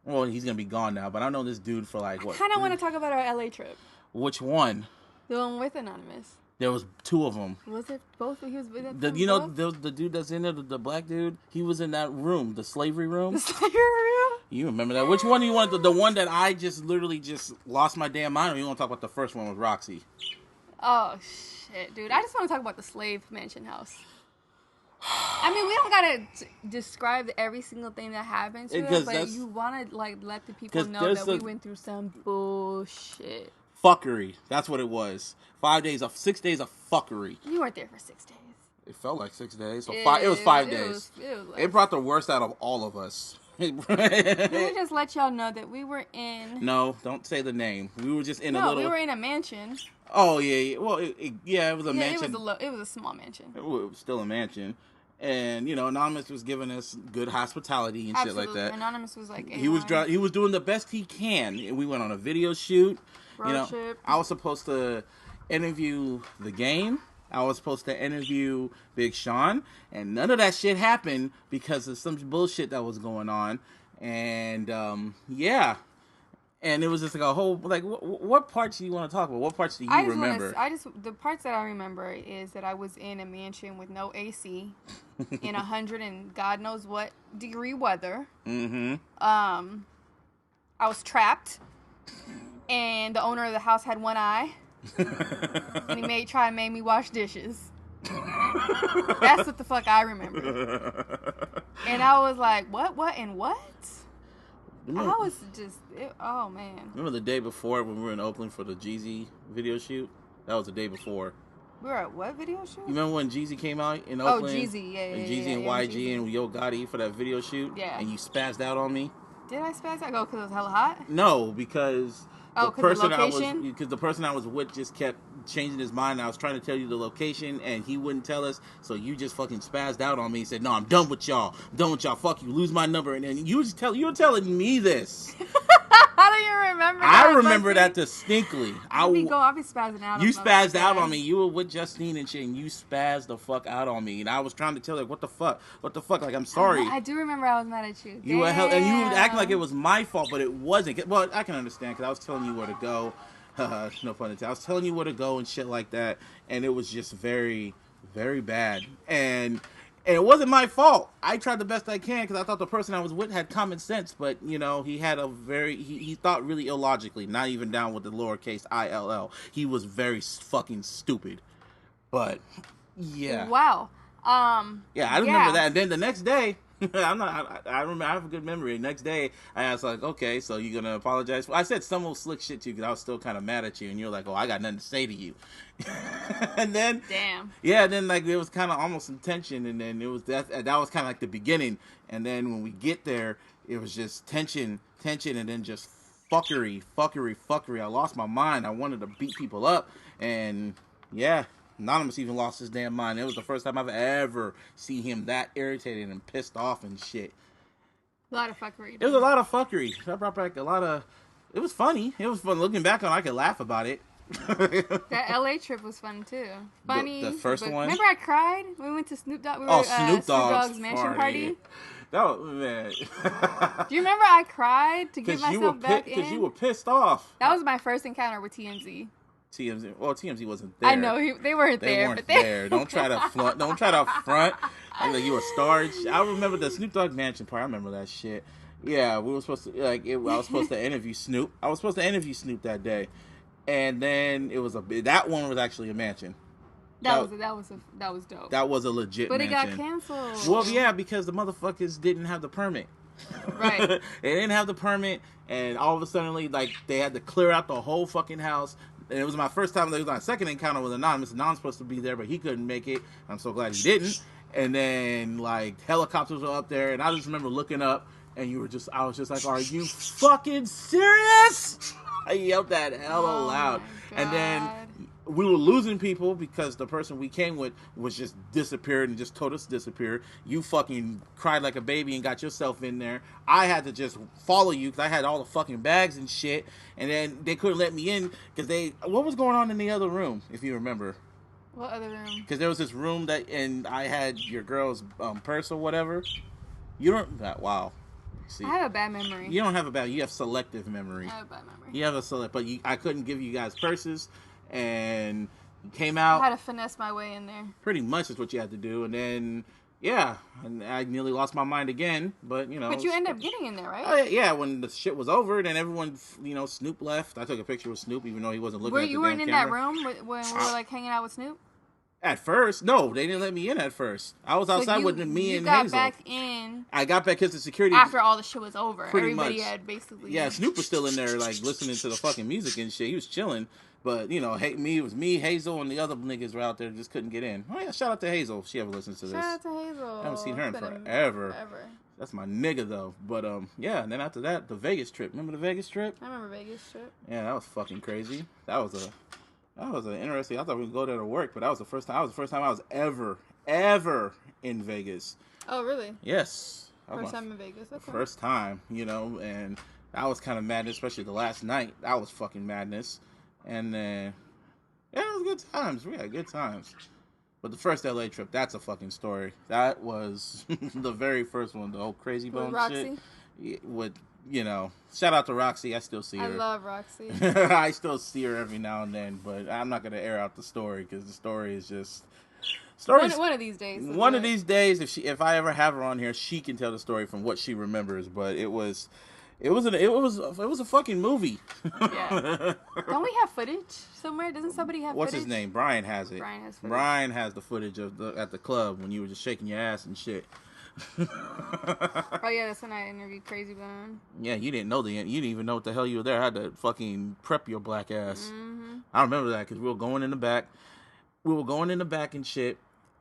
Well, he's gonna be gone now, but I know this dude for like what? I kind of want to talk about our LA trip. Which one? The one with Anonymous. There was two of them. Was it both? He was with it. The dude that's in there, the black dude. He was in that room, the slavery room. The slavery room? You remember that? Which one do you want? The one that I just literally just lost my damn mind. Or you want to talk about the first one with Roxy? Oh shit, dude! I just want to talk about the slave mansion house. I mean, we don't gotta describe every single thing that happened to us, but you want to like let the people know that we went through some bullshit. Fuckery. That's what it was. 6 days of fuckery. You weren't there for 6 days. It felt like 6 days. So it was 5 days. It brought the worst out of all of us. Let me just let y'all know that we were in. No, don't say the name. We were just in a little. No, we were in a mansion. Oh yeah. Well, it was a mansion. It was a small mansion. It was still a mansion. And Anonymous was giving us good hospitality and shit like that. Anonymous was like, he was doing the best he can. And we went on a video shoot. Road trip. I was supposed to interview The Game. I was supposed to interview Big Sean, and none of that shit happened because of some bullshit that was going on. And yeah, and it was just like a whole like, what parts do you want to talk about? What parts do you remember? The parts that I remember is that I was in a mansion with no AC, in 100 and God knows what degree weather. Mm-hmm. I was trapped, and the owner of the house had one eye. And he made me wash dishes. That's what the fuck I remember. And I was like, what, and what? I was just, oh man. Remember the day before when we were in Oakland for the Jeezy video shoot? That was the day before. We were at what video shoot? You remember when Jeezy came out in Oakland? Oh, Jeezy, yeah. And Jeezy and YG Jeezy. And Yo Gotti for that video shoot? Yeah. And you spazzed out on me? Did I spaz out? Because it was hella hot? No, because the person I was with just kept changing his mind. I was trying to tell you the location, and he wouldn't tell us. So you just fucking spazzed out on me and said, "No, I'm done with y'all. I'm done with y'all. Fuck you. Lose my number." And then you were telling me this. How do you remember that? I remember that distinctly. I'll be spazzing out. You spazzed out on me. You were with Justine and shit, and you spazzed the fuck out on me. And I was trying to tell her, what the fuck? Like, I'm sorry. I do remember I was mad at you. You were and you were acting like it was my fault, but it wasn't. Well, I can understand because I was telling you where to go. No pun intended. I was telling you where to go and shit like that, and it was just very, very bad. And it wasn't my fault. I tried the best I can because I thought the person I was with had common sense, but he had he thought really illogically, not even down with the lowercase ILL. He was very fucking stupid. But yeah. Wow. Yeah, I remember that. And then the next day, I remember. I have a good memory. Next day, I asked like, "Okay, so you gonna apologize?" I said some old slick shit to you because I was still kind of mad at you, and you're like, "Oh, I got nothing to say to you." And then, Damn. yeah, then like there was kind of almost some tension, and then it was that was kind of like the beginning. And then when we get there, it was just tension, and then just fuckery. I lost my mind. I wanted to beat people up, and yeah. Anonymous even lost his damn mind. It was the first time I've ever seen him that irritated and pissed off and shit. A lot of fuckery. It was a lot of fuckery. That brought back a lot of... It was funny. It was fun. Looking back on it, I could laugh about it. That LA trip was fun too. Funny. The first one? Remember I cried when we went to Snoop Dogg? Snoop Dogg's mansion party. That was... Man. Do you remember I cried to get myself back in? Because you were pissed off. That was my first encounter with TMZ. TMZ wasn't there. I know they weren't there. Weren't there. Don't try to front. Don't try to front. Like you were star. I remember the Snoop Dogg mansion part. I remember that shit. Yeah, we were supposed to I was supposed to interview Snoop. I was supposed to interview Snoop that day, and then it was that one was actually a mansion. That was dope. That was a legit. But mansion. It got canceled. Well, yeah, because the motherfuckers didn't have the permit. Right. They didn't have the permit, and all of a sudden, like they had to clear out the whole fucking house. And it was my first time. It was my second encounter with Anonymous. Anonymous was supposed to be there, but he couldn't make it. I'm so glad he didn't. And then like helicopters were up there, and I just remember looking up, and I was just like, "Are you fucking serious?" I yelled that hella loud, and then we were losing people because the person we came with was just disappeared and just told us to disappear. You fucking cried like a baby and got yourself in there. I had to just follow you because I had all the fucking bags and shit. And then they couldn't let me in because what was going on in the other room, if you remember? What other room? Because there was this room and I had your girl's purse or whatever. You don't, wow. See, I have a bad memory. You don't have you have selective memory. I have a bad memory. You have but I couldn't give you guys purses. And you came out. I had to finesse my way in there. Pretty much is what you had to do. And then, yeah, and I nearly lost my mind again. But, you know. But you ended up getting in there, right? Yeah, when the shit was over, then everyone, Snoop left. I took a picture with Snoop, even though he wasn't looking at the damn camera. You weren't in that room when we were, like, hanging out with Snoop? At first, no, they didn't let me in at first. I was outside with me and Hazel. You got back in. I got back because the security. After all the shit was over. Everybody much. Had basically. Yeah, Snoop was still in there, like, listening to the fucking music and shit. He was chilling. But, it was me, Hazel, and the other niggas were out there just couldn't get in. Oh, yeah, shout out to Hazel if she ever listens to this. Shout out to Hazel. I haven't seen her in forever. That's my nigga, though. But, yeah, and then after that, the Vegas trip. Remember the Vegas trip? I remember Vegas trip. Yeah, that was fucking crazy. That was an interesting... I thought we would go there to work, but that was the first time. I was ever in Vegas. Oh, really? Yes. First time in Vegas. Okay. First time, and that was kind of madness, especially the last night. That was fucking madness. And then, yeah, it was good times. We had good times. But the first LA trip, that's a fucking story. That was the very first one, the whole Crazy Bone shit. With, shout out to Roxy. I still see her. I love Roxy. I still see her every now and then, but I'm not going to air out the story because the story is just... One of these days. One of these days, if I ever have her on here, she can tell the story from what she remembers. But it was a fucking movie. Yeah. Don't we have footage somewhere? Doesn't somebody have What's footage? his name? Brian has it. Brian has footage. Brian has the footage at the club when you were just shaking your ass and shit. Oh yeah, that's when I interviewed Crazy Bone. Yeah, you didn't even know what the hell you were there. I had to fucking prep your black ass. Mm-hmm. I remember that because we were going in the back. And shit.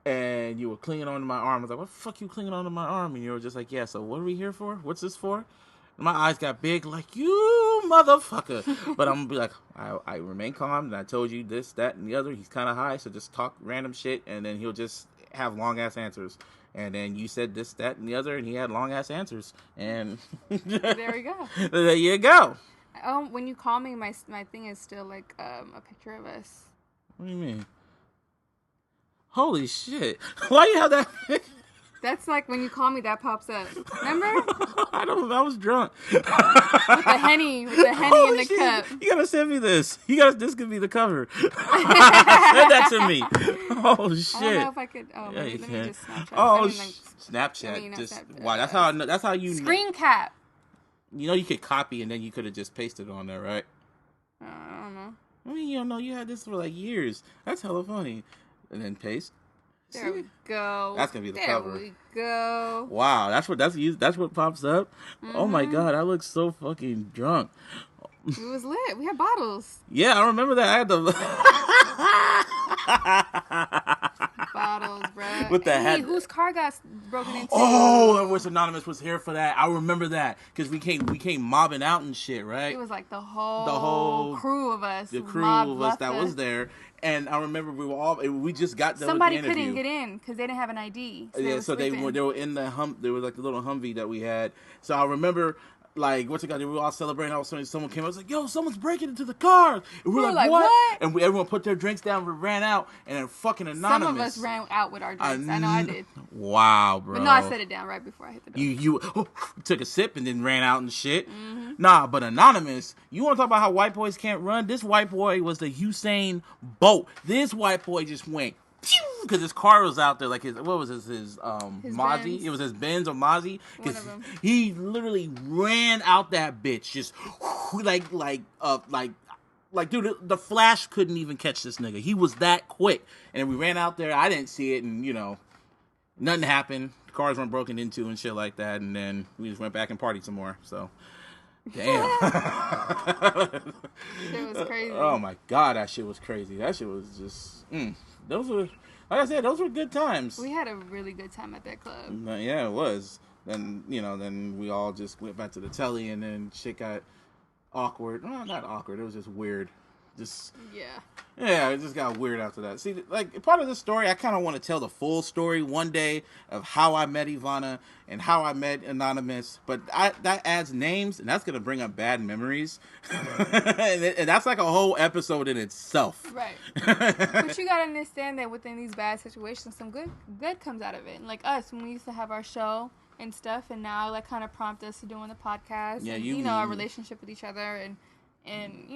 And you were clinging onto my arm. I was like, what the fuck you clinging onto my arm? And you were just like, yeah, so what are we here for? What's this for? My eyes got big, like, you motherfucker. But I'm going to be like, I remain calm, and I told you this, that, and the other. He's kind of high, so just talk random shit, and then he'll just have long-ass answers. And then you said this, that, and the other, and he had long-ass answers. And there we go. There you go. When you call me, my thing is still, like, a picture of us. What do you mean? Holy shit. Why you have that... That's like when you call me, that pops up. Remember? I was drunk. With the Henny in the shit. cup. You gotta send me this. This could be the cover. Send that to me. Oh shit. I don't know if I could. Oh, yeah, let you me can. just Snapchat. Oh, Snapchat. Snapchat. Wow, that's how you. Screen cap. You could copy and then you could have just pasted it on there, right? I don't know. I mean, you had this for like years. That's hella funny. And then paste. There we go. That's gonna be the there cover. There we go. Wow, that's what pops up. Oh my god, I look so fucking drunk. It was lit. We had bottles. Yeah, I remember that. I had the bottles, bro. With the head. Whose car got broken into? Oh, I wish Anonymous was here for that. I remember that because we came mobbing out and shit, right? It was like the whole crew of us. The crew of us that was there. And I remember we just got done Somebody with the interview. couldn't get in because they didn't have an ID. So they were in the there was like the little Humvee that we had. So I remember, like, what's it called? We were all celebrating. All of a sudden, someone came up. I was like, "Yo, someone's breaking into the car!" And we were like, "What?" And everyone put their drinks down. We ran out, and then fucking Anonymous. Some of us ran out with our drinks. I know I did. Wow, bro. But no, I set it down right before I hit the door. You took a sip and then ran out and shit. Mm-hmm. Nah, but Anonymous, you want to talk about how white boys can't run? This white boy was the Usain Bolt. This white boy just went because his car was out there, like his Mozzie. Benz. It was his Benz or Mozzie. Because he literally ran out that bitch, just like dude, the Flash couldn't even catch this nigga. He was that quick, and we ran out there. I didn't see it, and nothing happened. The cars weren't broken into and shit like that, and then we just went back and partied some more. So. Damn. It was crazy. Oh my god, that shit was crazy. That shit was just. Those were, like I said, those were good times. We had a really good time at that club. Yeah, it was. Then then we all just went back to the telly, and then shit got awkward. Well, not awkward. It was just weird. Yeah, it just got weird after that. See, like, part of the story, I kind of want to tell the full story one day of how I met Yvanna and how I met Anonymous, but that adds names, and that's going to bring up bad memories. and that's like a whole episode in itself. Right. But you got to understand that within these bad situations, some good comes out of it. And like us, when we used to have our show and stuff, and now that kind of prompt us to doing the podcast. Yeah, and, our relationship with each other, and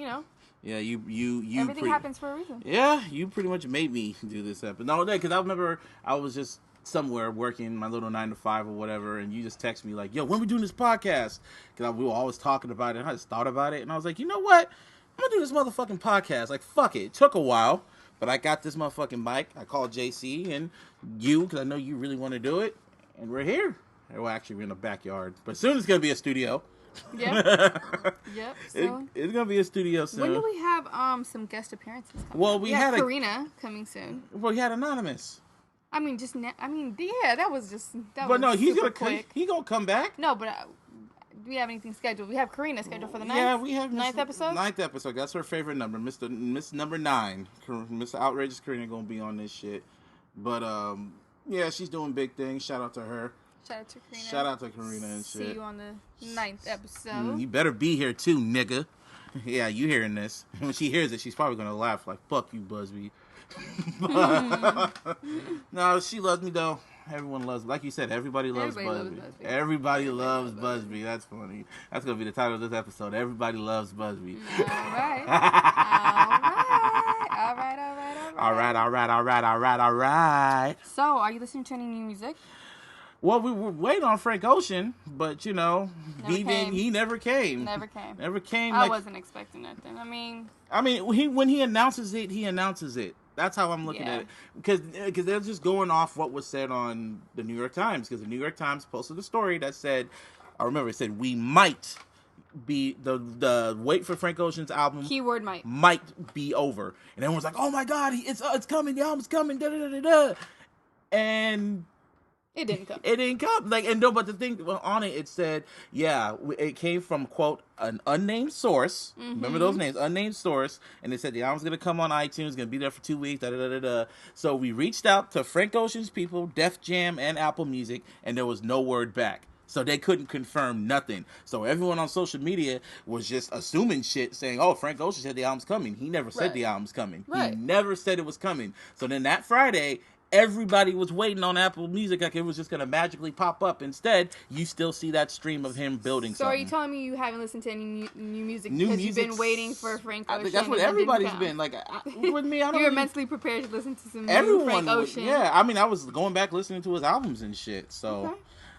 Yeah, you. Everything happens for a reason. Yeah, you pretty much made me do this episode. No, because I remember I was just somewhere working my little 9 to 5 or whatever, and you just text me like, "Yo, when we doing this podcast?" Because we were always talking about it, and I just thought about it, and I was like, you know what? I'm gonna do this motherfucking podcast. Like, fuck it. It took a while, but I got this motherfucking mic. I called JC and you because I know you really want to do it, and we're here. Well, actually, we're in the backyard, but soon it's gonna be a studio. Yep. So it's gonna be a studio soon. When do we have some guest appearances coming? Well, we had Karina coming soon. Well, we had Anonymous. I mean, that was just. But no, he's gonna quick. He gonna come back. No, but do we have anything scheduled? We have Karina scheduled for the 9th. Yeah, we have 9th episode. 9th episode. That's her favorite number, Miss number 9. Mr. Outrageous Karina gonna be on this shit. But yeah, she's doing big things. Shout out to her. Shout out to Karina and shit. See you on the 9th episode. You better be here too, nigga. Yeah, you hearing this. When she hears it, she's probably going to laugh like, fuck you, Busby. No, she loves me, though. Everyone loves, like you said, everybody loves Busby. Everybody loves Busby. That's funny. That's going to be the title of this episode. Everybody loves Busby. All right. So, are you listening to any new music? Well, we were waiting on Frank Ocean, but he never came. Never came. Never came. I wasn't expecting nothing. I mean, when he announces it, he announces it. That's how I'm looking at it. Because they're just going off what was said on the New York Times. Because the New York Times posted a story that said, I remember it said, we might be the wait for Frank Ocean's album. Keyword might be over, and everyone's like, oh my god, it's coming. The album's coming. Da da da da. And it didn't come. It didn't come. But the thing on it, it said, yeah, it came from, quote, an unnamed source. Mm-hmm. Remember those names, unnamed source. And they said the album's going to come on iTunes, going to be there for 2 weeks, da-da-da-da-da. So we reached out to Frank Ocean's people, Def Jam, and Apple Music, and there was no word back. So they couldn't confirm nothing. So everyone on social media was just assuming shit, saying, oh, Frank Ocean said the album's coming. He never said the album's coming. Right. He never said it was coming. So then that Friday, everybody was waiting on Apple Music like it was just going to magically pop up. Instead, you still see that stream of him building something. So are you telling me you haven't listened to any new music because you've been waiting for Frank Ocean? I think that's what everybody's been. Like, with me, I don't You're mentally prepared to listen to some new Frank Ocean. Yeah, I mean, I was going back listening to his albums and shit. So,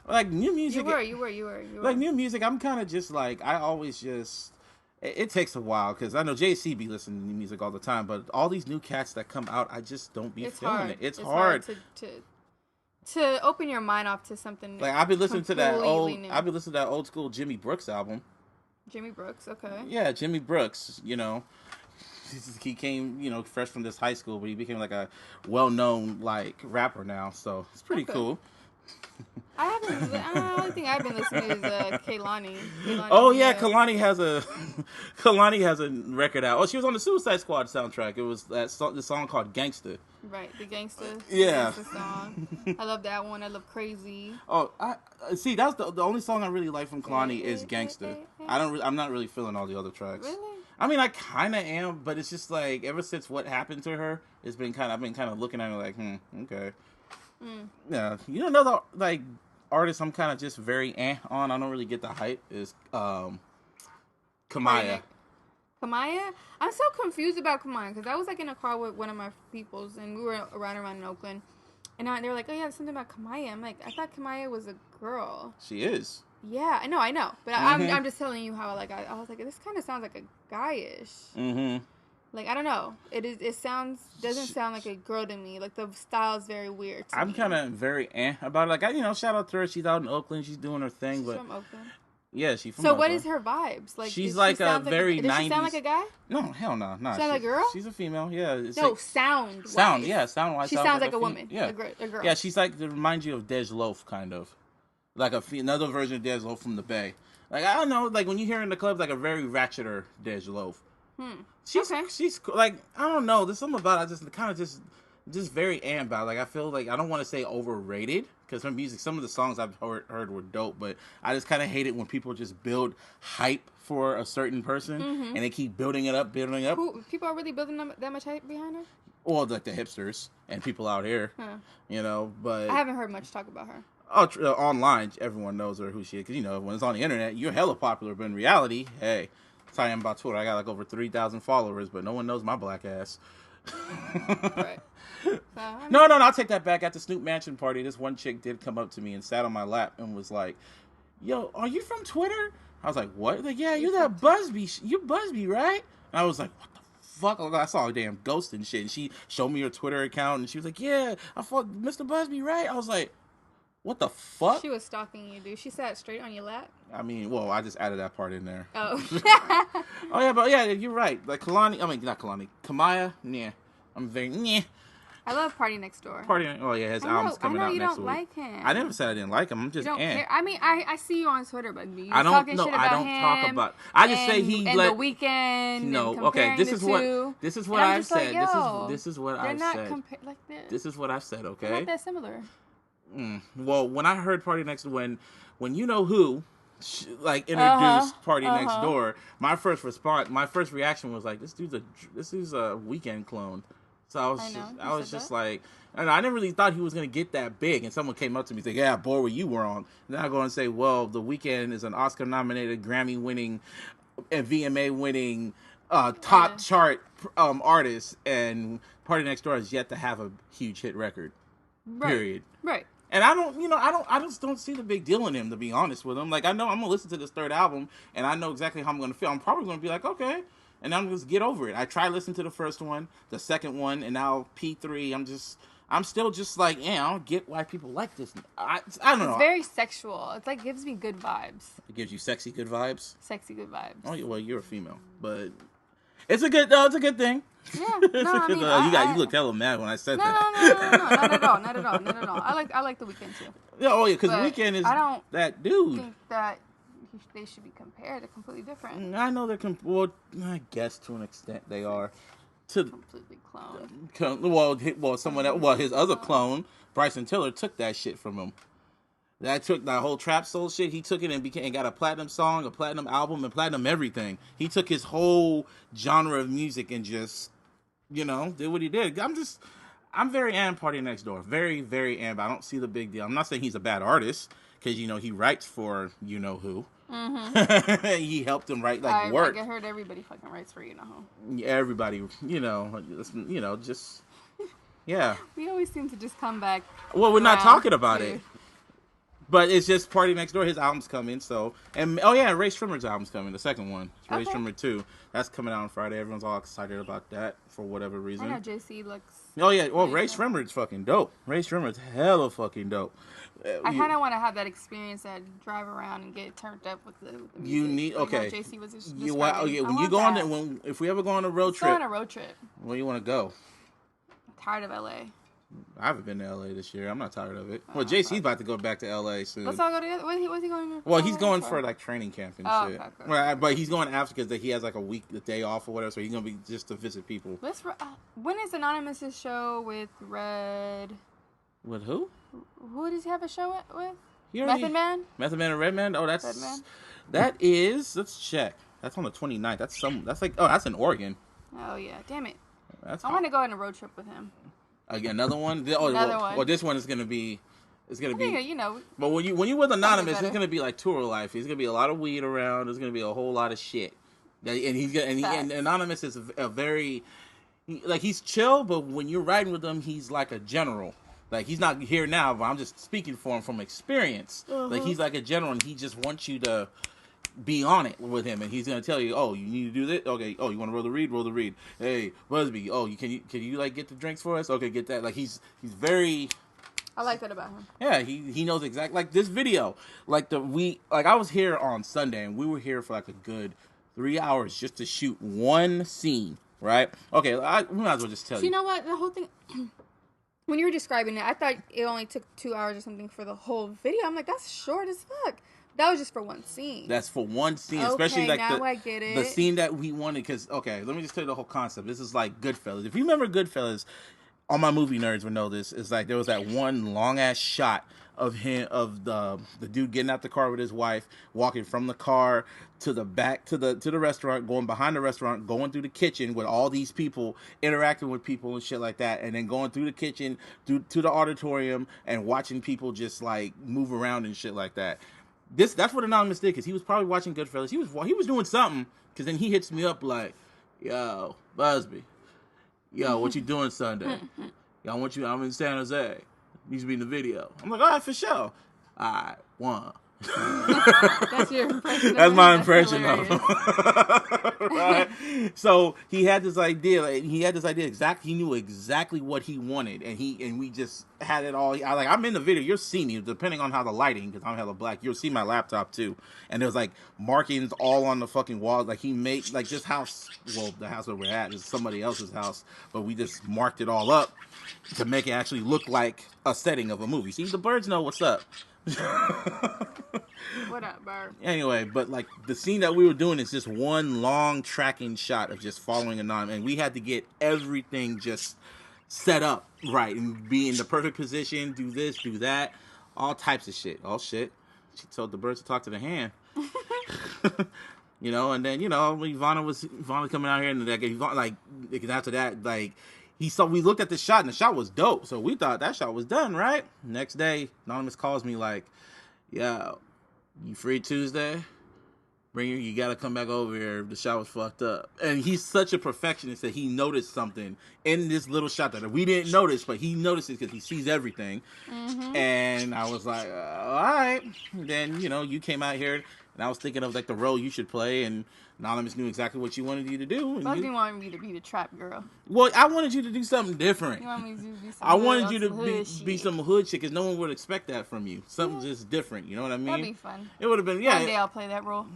like, new music. You were. Like, new music, I'm kind of just like, I always just... it takes a while because I know JC be listening to music all the time, but all these new cats that come out, I just don't be feeling hard. it. It's hard to open your mind off to something. Like I've been listening to that old, new. I've been listening to that old school Jimmy Brooks album. Jimmy Brooks, okay. Yeah, Jimmy Brooks. You know, he came, fresh from this high school, but he became like a well-known like rapper now. So it's pretty cool. I haven't. The only thing I've been listening to is Kehlani. Oh yeah, Kehlani has a record out. Oh, she was on the Suicide Squad soundtrack. It was the song called Gangsta. Right, the Gangsta. Yeah. The song. I love that one. I love Crazy. Oh, I see. That's the only song I really like from Kehlani is Gangsta. I'm not really feeling all the other tracks. Really? I mean, I kind of am, but it's just like ever since what happened to her, I've been kind of looking at her like, okay. Yeah, another like artist I'm kind of just very on. I don't really get the hype is Kamaya. Kamaya? I'm so confused about Kamaya because I was like in a car with one of my peoples and we were around in Oakland, and they were like, "Oh yeah, something about Kamaya." I'm like, I thought Kamaya was a girl. She is. Yeah, I know, but I'm just telling you how like I was like, this kind of sounds like a guyish. Mm-hmm. Like, I don't know. It doesn't sound like a girl to me. Like, the style is very weird to me. I'm kind of very about it. Like, shout out to her. She's out in Oakland. She's doing her thing. She's but from Oakland? Yeah, she's from So Oakland. what is her vibes? Like, she's like a very 90s. Does she sound like a guy? No, hell no. Nah. Sound like a girl? She's a female, yeah. It's no, like, sound-wise. Sound-wise. She sounds like a woman. Yeah. A girl. Yeah, she's like, it reminds you of Dej Loaf, kind of. Like another version of Dej Loaf from the Bay. Like, I don't know, like when you hear her in the club, like a very ratcheter Dej Loaf. She's like, I don't know. There's something about it. I just kind of just very about. Like I feel like I don't want to say overrated because her music, some of the songs I've heard were dope, but I just kind of hate it when people just build hype for a certain person and they keep building it up. People are really building that much hype behind her? Well, like the hipsters and people out here, But I haven't heard much talk about her. Oh, online, everyone knows her who she is. Because, when it's on the internet, you're hella popular. But in reality, hey, that's how I am about Twitter. I got like over 3,000 followers, but no one knows my black ass. Right. No, I'll take that back. At the Snoop Mansion party, this one chick did come up to me and sat on my lap and was like, "Yo, are you from Twitter?" I was like, "What?" Like, "Yeah, you're that Busby. You Busby, right?" And I was like, "What the fuck?" I saw a damn ghost and shit. And she showed me her Twitter account and she was like, "Yeah, I fought Mr. Busby, right?" I was like, what the fuck? She was stalking you, dude. She sat straight on your lap. I mean, well, I just added that part in there. Oh. Oh yeah, but yeah, you're right. Like Kehlani, not Kehlani. Kamaya, yeah. I'm very yeah. I love Party Next Door. Oh yeah, his album's coming out next week. I know you don't like him. I never said I didn't like him. I'm just you don't care. I mean, I see you on Twitter, but you talking shit about I don't him talk about. I just say he and The Weeknd. No, okay. This is what I've said. Like, this is what I've said. Like this. This is what I've said. Okay. They're not that similar. Well, when I heard Party Next when you know who, like introduced Party Next Door, my first reaction was like, this dude's a Weeknd clone. So I was just like, I never really thought he was gonna get that big. And someone came up to me and said, "Yeah, boy, were you wrong." And then I go and say, "Well, The Weeknd is an Oscar-nominated, Grammy-winning, and VMA-winning, top chart artist, and Party Next Door has yet to have a huge hit record." Right. Period. Right. And I just don't see the big deal in him, to be honest with him. Like, I know I'm going to listen to this third album, and I know exactly how I'm going to feel. I'm probably going to be like, okay, and I'm just get over it. I tried listening to the first one, the second one, and now P3. I'm still just like, yeah, I don't get why people like this. I don't know. It's very sexual. It's like, gives me good vibes. It gives you sexy good vibes? Sexy good vibes. Oh, well, you're a female, but it's a good thing. Yeah, no, I mean, you looked hella mad when I said that. No, not at all. I like The Weeknd too. Yeah, oh yeah, because The Weeknd is that dude. I think that they should be compared. They're completely different. I know well, I guess to an extent they are. Completely cloned. Well, his other clone, Bryson Tiller, took that shit from him. That took that whole trap soul shit. He took it and got a platinum song, a platinum album, and platinum everything. He took his whole genre of music and just, did what he did. I'm very Party Next Door. Very, very I don't see the big deal. I'm not saying he's a bad artist because he writes for who. Mm-hmm. He helped him write work. I heard everybody fucking writes for who. Everybody, just yeah. We always seem to just come back. Well, we're not talking about it. But it's just Party Next Door. His album's coming. So, and oh yeah, Ray Shrimmer's album's coming. The second one, Ray Shrimmer 2. That's coming out on Friday. Everyone's all excited about that for whatever reason. I know JC looks. Oh yeah, well Ray Shrimmer's fucking dope. Ray Shrimmer's hella fucking dope. I kind of want to have that experience and drive around and get turned up with the music. You need Like JC was just when you go on if we ever go on a road trip. Go on a road trip. Where you want to go? I'm tired of LA. I haven't been to LA this year. I'm not tired of it. Well, JC's about to go back to LA soon. Let's all go together. What's he going to? Well, he's going for like training camp and shit. Okay. Well, but he's going after because he has like a day off or whatever. So he's gonna be just to visit people. When is Anonymous's show with Red? With who? Who does he have a show with? Method Man? Method Man and Redman? Oh, that's... Redman? That is... Let's check. That's on the 29th. That's in Oregon. Oh, yeah. Damn it. I want to go on a road trip with him. Again, another one? One. Well, this one is going to be... It's going to be... You know... But when you with Anonymous, it's going to be like tour life. There's going to be a lot of weed around. There's going to be a whole lot of shit. And Anonymous is a very... he's chill, but when you're riding with him, he's like a general. Like, he's not here now, but I'm just speaking for him from experience. Like, he's like a general, and he just wants you to be on it with him. And he's going to tell you, oh, you need to do this? Okay. Oh, you want to roll the reed? Roll the reed. Hey, Busby, oh, can you like, get the drinks for us? Okay, get that. Like, he's very... I like that about him. Yeah, he knows exactly. Like, this video, I was here on Sunday, and we were here for, like, a good 3 hours just to shoot one scene, right? Okay, we might as well just tell you. You know what? The whole thing... When you were describing it, I thought it only took 2 hours or something for the whole video. I'm like, that's short as fuck. That was just for one scene. That's for one scene, okay, especially like I get it. The scene that we wanted. Because let me just tell you the whole concept. This is like Goodfellas. If you remember Goodfellas, all my movie nerds would know this. It's like there was that one long ass shot of the dude getting out the car with his wife, walking from the car to the back to the restaurant, going behind the restaurant, going through the kitchen with all these people, interacting with people and shit like that, and then going through the kitchen to the auditorium and watching people just like move around and shit like that. That's what Anonymous did, because he was probably watching Goodfellas. He was doing something, because then he hits me up like, yo, Busby, yo, what you doing Sunday? Yo, I'm in San Jose. Needs to be in the video. I'm like, all right, for sure. All right, one. That's your impression. That's my impression of him. Right? So he had this idea. He knew exactly what he wanted, and we just had it all. I'm in the video. You'll see me, depending on how the lighting, because I'm hella black. You'll see my laptop too, and there's like markings all on the fucking walls. Like he made like this house. Well, the house where we're at is somebody else's house, but we just marked it all up to make it actually look like a setting of a movie. See, the birds know what's up. What up, bird? Anyway, but like the scene that we were doing is just one long tracking shot of just following Anonymous, and we had to get everything just set up right and be in the perfect position, do this, do that, all types of shit. All shit. She told the birds to talk to the hand. And then Yvanna coming out here, and like after that, like we looked at the shot, and the shot was dope, so we thought that shot was done, right? Next day, Anonymous calls me like, yo, you free Tuesday? You gotta come back over here. The shot was fucked up. And he's such a perfectionist that he noticed something in this little shot that we didn't notice, but he notices because he sees everything. Mm-hmm. And I was like, all right. Then, you came out here, and I was thinking of like the role you should play, and Anonymous knew exactly what you wanted you to do. Busby wanted me to be the trap girl. Well, I wanted you to do something different. You want me to be some I wanted you to be some hood shit, because no one would expect that from you. Something just different, you know what I mean? That'd be fun. It would have been, yeah. One day I'll play that role.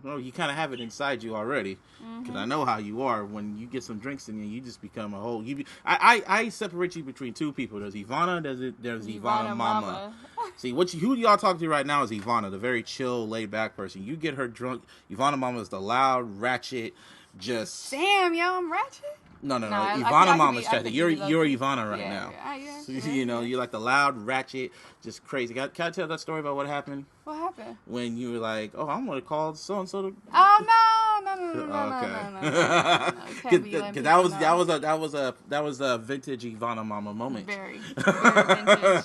Well, you kind of have it inside you already, because I know how you are. When you get some drinks in you just become a whole... I separate you between two people. There's Yvanna, there's Yvanna Mama. See, who y'all talking to right now is Yvanna, the very chill, laid-back person. You get her drunk, Yvanna Mama is the loud, ratchet, just... Damn, yo, I'm ratchet? No. Yvanna Mama's ratchet. You're Yvanna right now. Yeah, so, you're like the loud, ratchet, just crazy. Can I tell that story about what happened? What happened? When you were like, oh, I'm going to call so-and-so to... Oh, no. Because that was a vintage Yvanna Mama moment. Very vintage.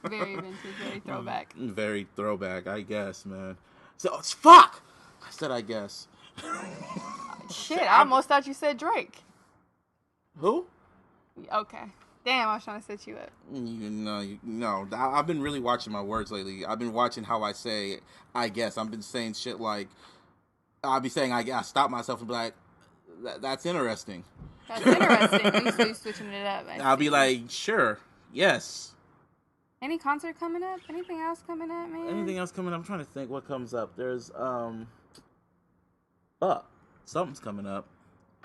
Very vintage. Very throwback. Very throwback, I guess, man. So, fuck! I said I guess. Shit, I almost thought you said Drake. Who? Okay. Damn, I was trying to set you up. No. I've been really watching my words lately. I've been watching how I say, I guess. I've been saying shit like, I'll be saying, I guess. Stop myself and be like, that's interesting. That's interesting. So you're switching it up. I'll be like, sure, yes. Any concert coming up? Anything else coming up, man? Anything else coming up? I'm trying to think what comes up. There's, something's coming up.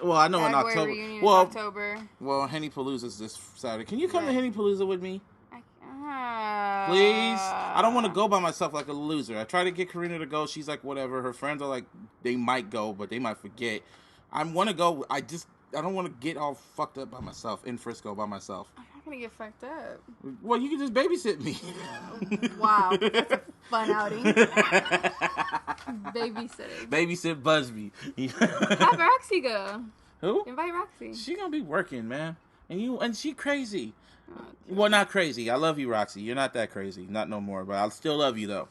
Well, I know in October. In October. Well, Henny Palooza's this Saturday. Can you come to Henny Palooza with me? Please? I don't want to go by myself like a loser. I try to get Karina to go. She's like, whatever. Her friends are like, they might go, but they might forget. I want to go. I don't want to get all fucked up by myself in Frisco by myself. I'm not going to get fucked up. Well, you can just babysit me. Wow. That's a fun outing. Babysitting. Babysit Busby. Have Roxy go. Who? Invite Roxy. She gonna be working, man. And she crazy. Well, not crazy. I love you, Roxy. You're not that crazy. Not no more. But I still love you, though.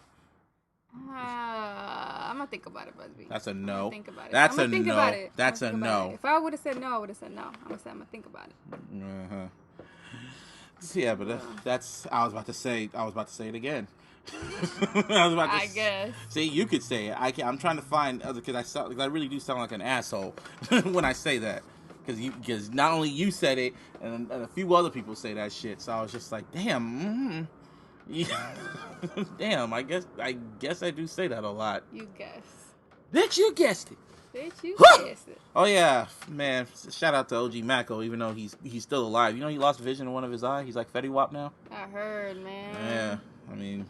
I'm gonna think about it, Busby. That's a no. Think about it. That's a think no. About it. That's a no. If I would have said no, I would have said no. I'm gonna think about it. Yeah, but that's. I was about to say it again. I guess. See, you could say it. I'm trying to find other because I really do sound like an asshole when I say that because not only you said it and a few other people say that shit. So I was just like, damn. Yeah. Damn. I guess I do say that a lot. You guess. Bitch, you guessed it. Bitch, you guessed it. Oh yeah, man! Shout out to OG Mako, even though he's still alive. You know he lost vision in one of his eyes. He's like Fetty Wap now. I heard, man. Yeah, I mean,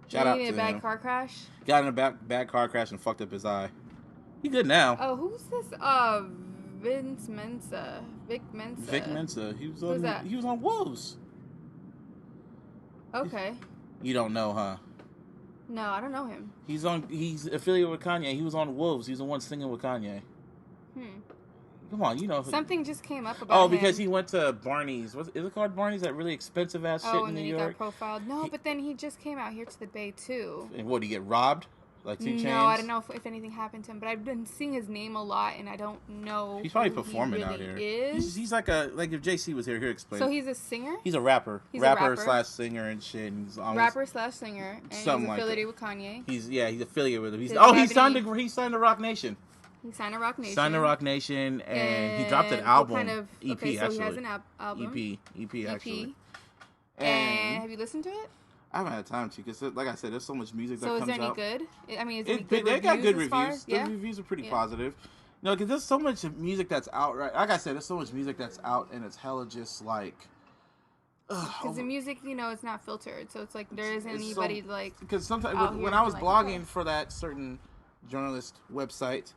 shout out to him. A bad car crash. Got in a bad car crash and fucked up his eye. He good now. Oh, who's this? Vince Mensa. Vic Mensa. Vic Mensa. He was Who's on. that? He was on Wolves. Okay. You don't know, huh? No, I don't know him. He's affiliated with Kanye. He was on Wolves. He's the one singing with Kanye. Come on, you know. Something just came up about him. Because he went to Barney's. Is it called Barney's? That really expensive ass shit in New York? And then he got profiled. No, but then he just came out here to the Bay, too. And what, did he get robbed? Like 2 Chainz? No, I don't know if anything happened to him, but I've been seeing his name a lot, and I don't know. He's probably performing he really out here. He's like if JC was here, he'd explain. So he's a singer? He's a rapper. Rapper / singer and shit. And he's rapper / singer. And he's affiliated with Kanye. He's affiliated with him. He signed to Rock Nation. He signed to Rock Nation. Signed to Rock Nation, and he dropped an album. EP, so actually. He has an album. EP, actually. And have you listened to it? I haven't had time to, because like I said, there's so much music that comes out. So is there any good? I mean, is there any good They reviews? got good reviews. The reviews are pretty positive. No, because there's so much music that's out, right? Like I said, there's so much music that's out, and it's hella just like... Because the music, it's not filtered, so it's like there isn't anybody like... Because sometimes, when I was blogging for that certain journalist website,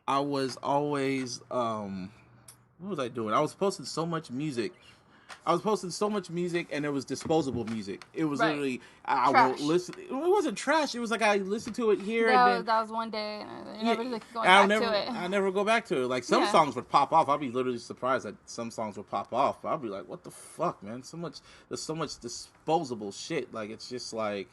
I was always... what was I doing? I was posting so much music, and it was disposable music. It was literally, I would listen. It wasn't trash. It was like I listened to it here. That was one day, and you never going back to it. I never go back to it. Like some songs would pop off. I'd be literally surprised that some songs would pop off. But I'd be like, what the fuck, man? There's so much disposable shit. Like it's just like,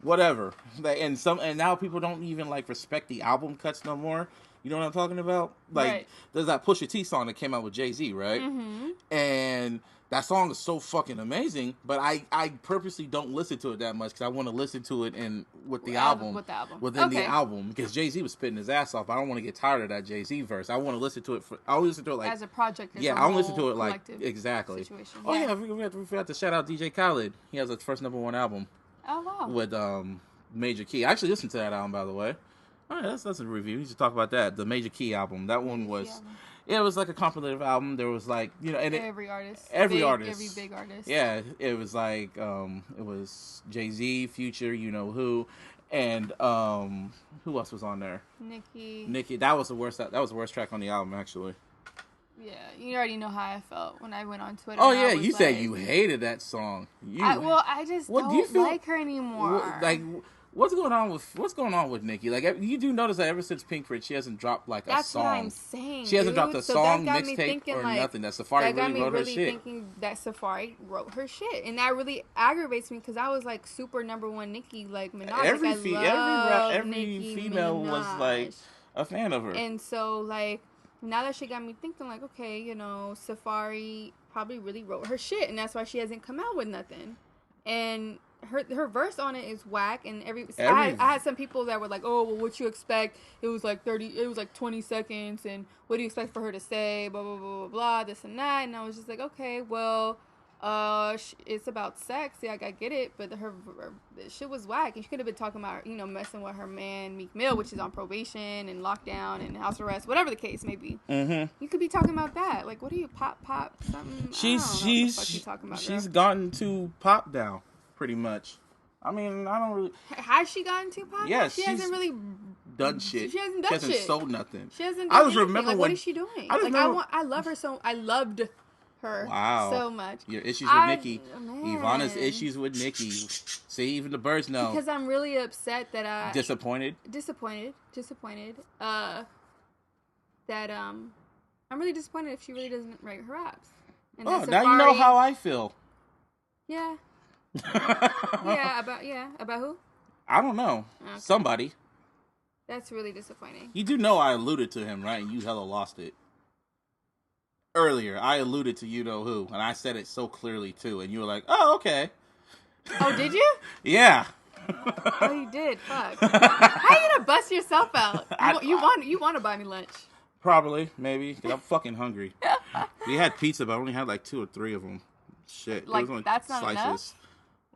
whatever. And now people don't even like respect the album cuts no more. You know what I'm talking about? Like, there's that Pusha T song that came out with Jay-Z, right? Mm-hmm. And that song is so fucking amazing, but I purposely don't listen to it that much because I want to listen to it within the album, because Jay-Z was spitting his ass off. I don't want to get tired of that Jay-Z verse. I want to listen to it. I'll listen to it like as a project. I don't listen to it like exactly. Situation. Oh yeah, we forgot to shout out DJ Khaled. He has his first #1 album. Oh wow. With Major Key. I actually listened to that album, by the way. All right, that's a review. We should talk about that. The Major Key album. That one was... it was like a compilative album. There was like, and every artist. Every big artist. Yeah, it was like, it was Jay-Z, Future, you know who, and who else was on there? Nicki. That was the worst track on the album, actually. Yeah, you already know how I felt when I went on Twitter. Oh yeah, you said you hated that song. I just don't like her anymore. What's going on with Nicki? Like, you do notice that ever since Pink Print, she hasn't dropped like a song. That's what I'm saying. She hasn't dropped a song, mixtape, or nothing. That Safari really wrote her shit. That got me really thinking that Safari wrote her shit, and that really aggravates me because I was like super #1 Nicki Minaj. Every female was like a fan of her, and so like now that shit got me thinking, like, okay, you know, Safari probably really wrote her shit, and that's why she hasn't come out with nothing. And her verse on it is whack, and I had some people that were like, oh, well, what you expect? It was like 20 seconds, and what do you expect for her to say? Blah blah blah blah blah, this and that. And I was just like, okay, well, it's about sex. Yeah, I get it, but her shit was whack, and she could have been talking about, you know, messing with her man Meek Mill, which is on probation and lockdown and house arrest, whatever the case may be. Mm-hmm. You could be talking about that. Like, what are you pop something? She's gotten to pop down pretty much. I mean, I don't really. Has she gotten to pop? Yeah, she hasn't really done shit. She hasn't sold nothing. She hasn't done anything. Remember like, when, what is she doing? I love her so. I loved her so much. Your issues with Nicki. Yvanna's issues with Nicki. See, even the birds know. Because I'm really upset that I... Disappointed. I'm really disappointed if she really doesn't write her raps. And now you know how I feel. Yeah. About who? I don't know. Okay. Somebody. That's really disappointing. You do know I alluded to him, right? And you hella lost it. Earlier, I alluded to you know who, and I said it so clearly too, and you were like, "Oh, okay." Oh, did you? Yeah. Oh, you did. Fuck. How you gonna bust yourself out? You want to buy me lunch? Probably, maybe. Cause I'm fucking hungry. We had pizza, but I only had like 2 or 3 of them. Shit. Like, that's not slices. Enough?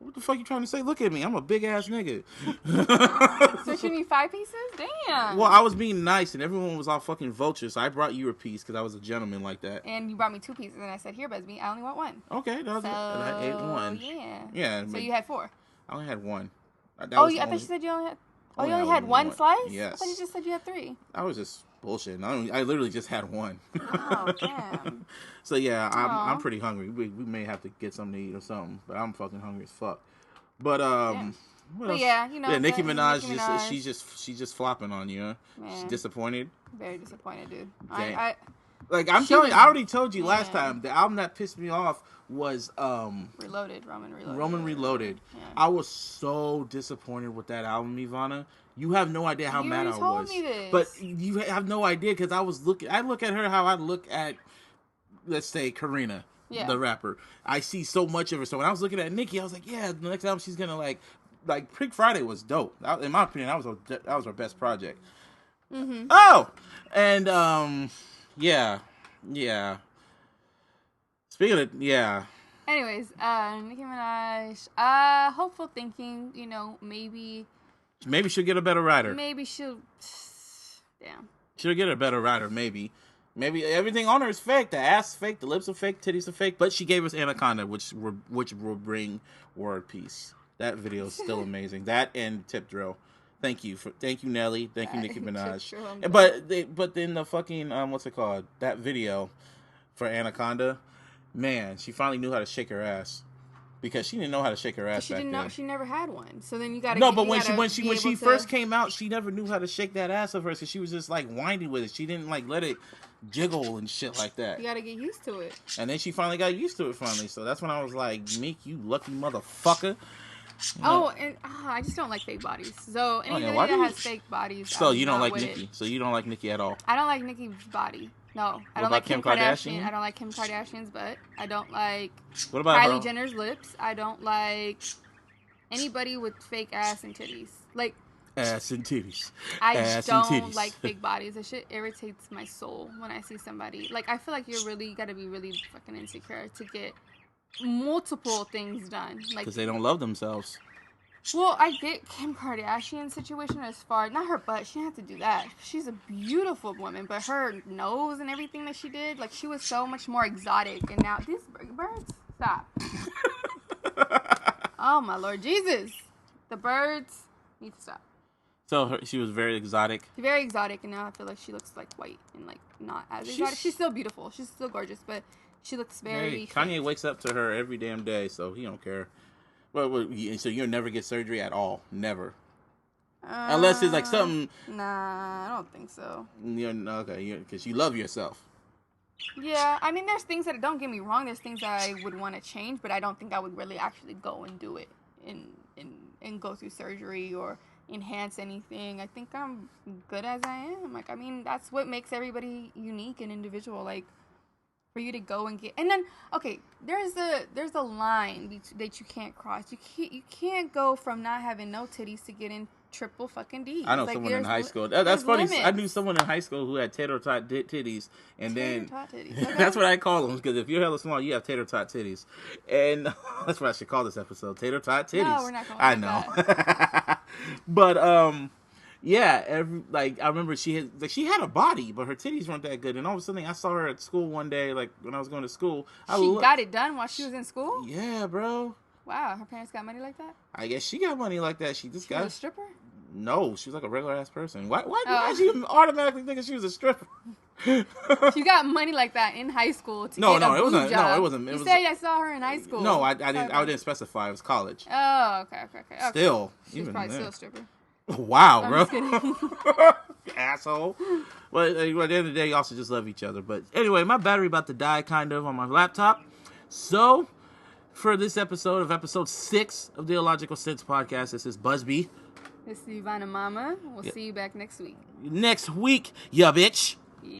What the fuck you trying to say? Look at me. I'm a big ass nigga. So you need 5 pieces? Damn. Well, I was being nice and everyone was all fucking vultures. So I brought you a piece because I was a gentleman like that. And you brought me 2 pieces and I said, here, Busby, I only want 1. Okay. And I ate 1. Yeah. Yeah. So you had 4. I only had 1. I thought you said you only had... Oh, you only had 1 slice? Yes. I thought you just said you had 3. I was just bullshit. I literally just had 1. Oh, damn. So yeah, I'm pretty hungry. We may have to get something to eat or something, but I'm fucking hungry as fuck. But what else? Yeah, you know. Yeah, Nicki Minaj, she's just flopping on you. Huh? She's disappointed. Very disappointed, dude. I'm telling you, I already told you last time. The album that pissed me off was Roman Reloaded. Yeah. I was so disappointed with that album, Yvanna. You have no idea how mad I was. Told me this. But you have no idea because I look at her how I look at, let's say, Karina. Yeah. The rapper. I see so much of her. So when I was looking at Nicki, I was like, yeah, the next album she's gonna like Pink Friday was dope. In my opinion, that was her best project. Mm-hmm. Oh, and yeah. Speaking of Anyways, Nicki Minaj. Hopeful thinking. You know, maybe she'll get a better writer. Maybe she'll. Damn. She'll get a better writer. Maybe everything on her is fake. The ass is fake. The lips are fake. Titties are fake. But she gave us Anaconda, which will bring world peace. That video is still amazing. That and Tip Drill. Thank you Nelly. Thank you Nicki Minaj. But then the fucking what's it called? That video for Anaconda, man, she finally knew how to shake her ass. Because she didn't know how to shake her ass back then. She never had one. So then you gotta... No, but when she first came out, she never knew how to shake that ass of hers. Because she was just like whiny with it. She didn't like let it jiggle and shit like that. You gotta get used to it. And then she finally got used to it finally. So that's when I was like, Meek, you lucky motherfucker. And I just don't like fake bodies. So anybody that has fake bodies... So you don't like Nicki. So you don't like Nicki at all. I don't like Nicki's body. No, I don't like Kim Kardashian. I don't like Kim Kardashian's butt. I don't like Kylie Jenner's lips. I don't like anybody with fake ass and titties. Like ass and titties. I just don't like fake bodies. That shit irritates my soul when I see somebody. Like I feel like you gotta be really fucking insecure to get multiple things done. Like because they don't love themselves. Well, I get Kim Kardashian's situation as far, not her butt, she didn't have to do that. She's a beautiful woman, but her nose and everything that she did, like she was so much more exotic. And now, these birds, stop. Oh my Lord Jesus. The birds need to stop. So she was very exotic? Very exotic, and now I feel like she looks like white and like not as exotic. She's still beautiful, she's still gorgeous, but she looks very... Kanye wakes up to her every damn day, so he don't care. Well, so you'll never get surgery at all? Never? Unless it's like something... Nah, I don't think so. Okay, because you love yourself. Yeah, I mean, there's things that, don't get me wrong, there's things that I would want to change, but I don't think I would really actually go and do it and go through surgery or enhance anything. I think I'm good as I am. Like, I mean, that's what makes everybody unique and individual. Like, for you to go and get, and then okay, there's a line that you can't cross. You can't go from not having no titties to getting triple fucking D's. I know like, someone in high school. That's funny. Limits. I knew someone in high school who had tater tot titties, and Tater tot titties. Okay. that's what I call them, because if you're hella small, you have tater tot titties, and that's what I should call this episode: tater tot titties. No, we're not calling I it know, that. but yeah, I remember she had a body, but her titties weren't that good. And all of a sudden, I saw her at school one day, like when I was going to school. She got it done while she was in school? Yeah, bro. Wow, her parents got money like that? I guess she got money like that. She just got a stripper? No, she was like a regular ass person. Why did you automatically think she was a stripper? You got money like that in high school to get a boob job. No, it wasn't. You said I saw her in high school. No, I didn't specify. It was college. Oh, okay. Still, she was probably still a stripper. Wow, I'm bro. just kidding. Asshole. But at the end of the day, you also just love each other. But anyway, my battery about to die kind of on my laptop. So, for this episode 6 of the Illogical Sense podcast, this is Busby. This is Yvanna Mama. We'll see you back next week. Next week, ya bitch.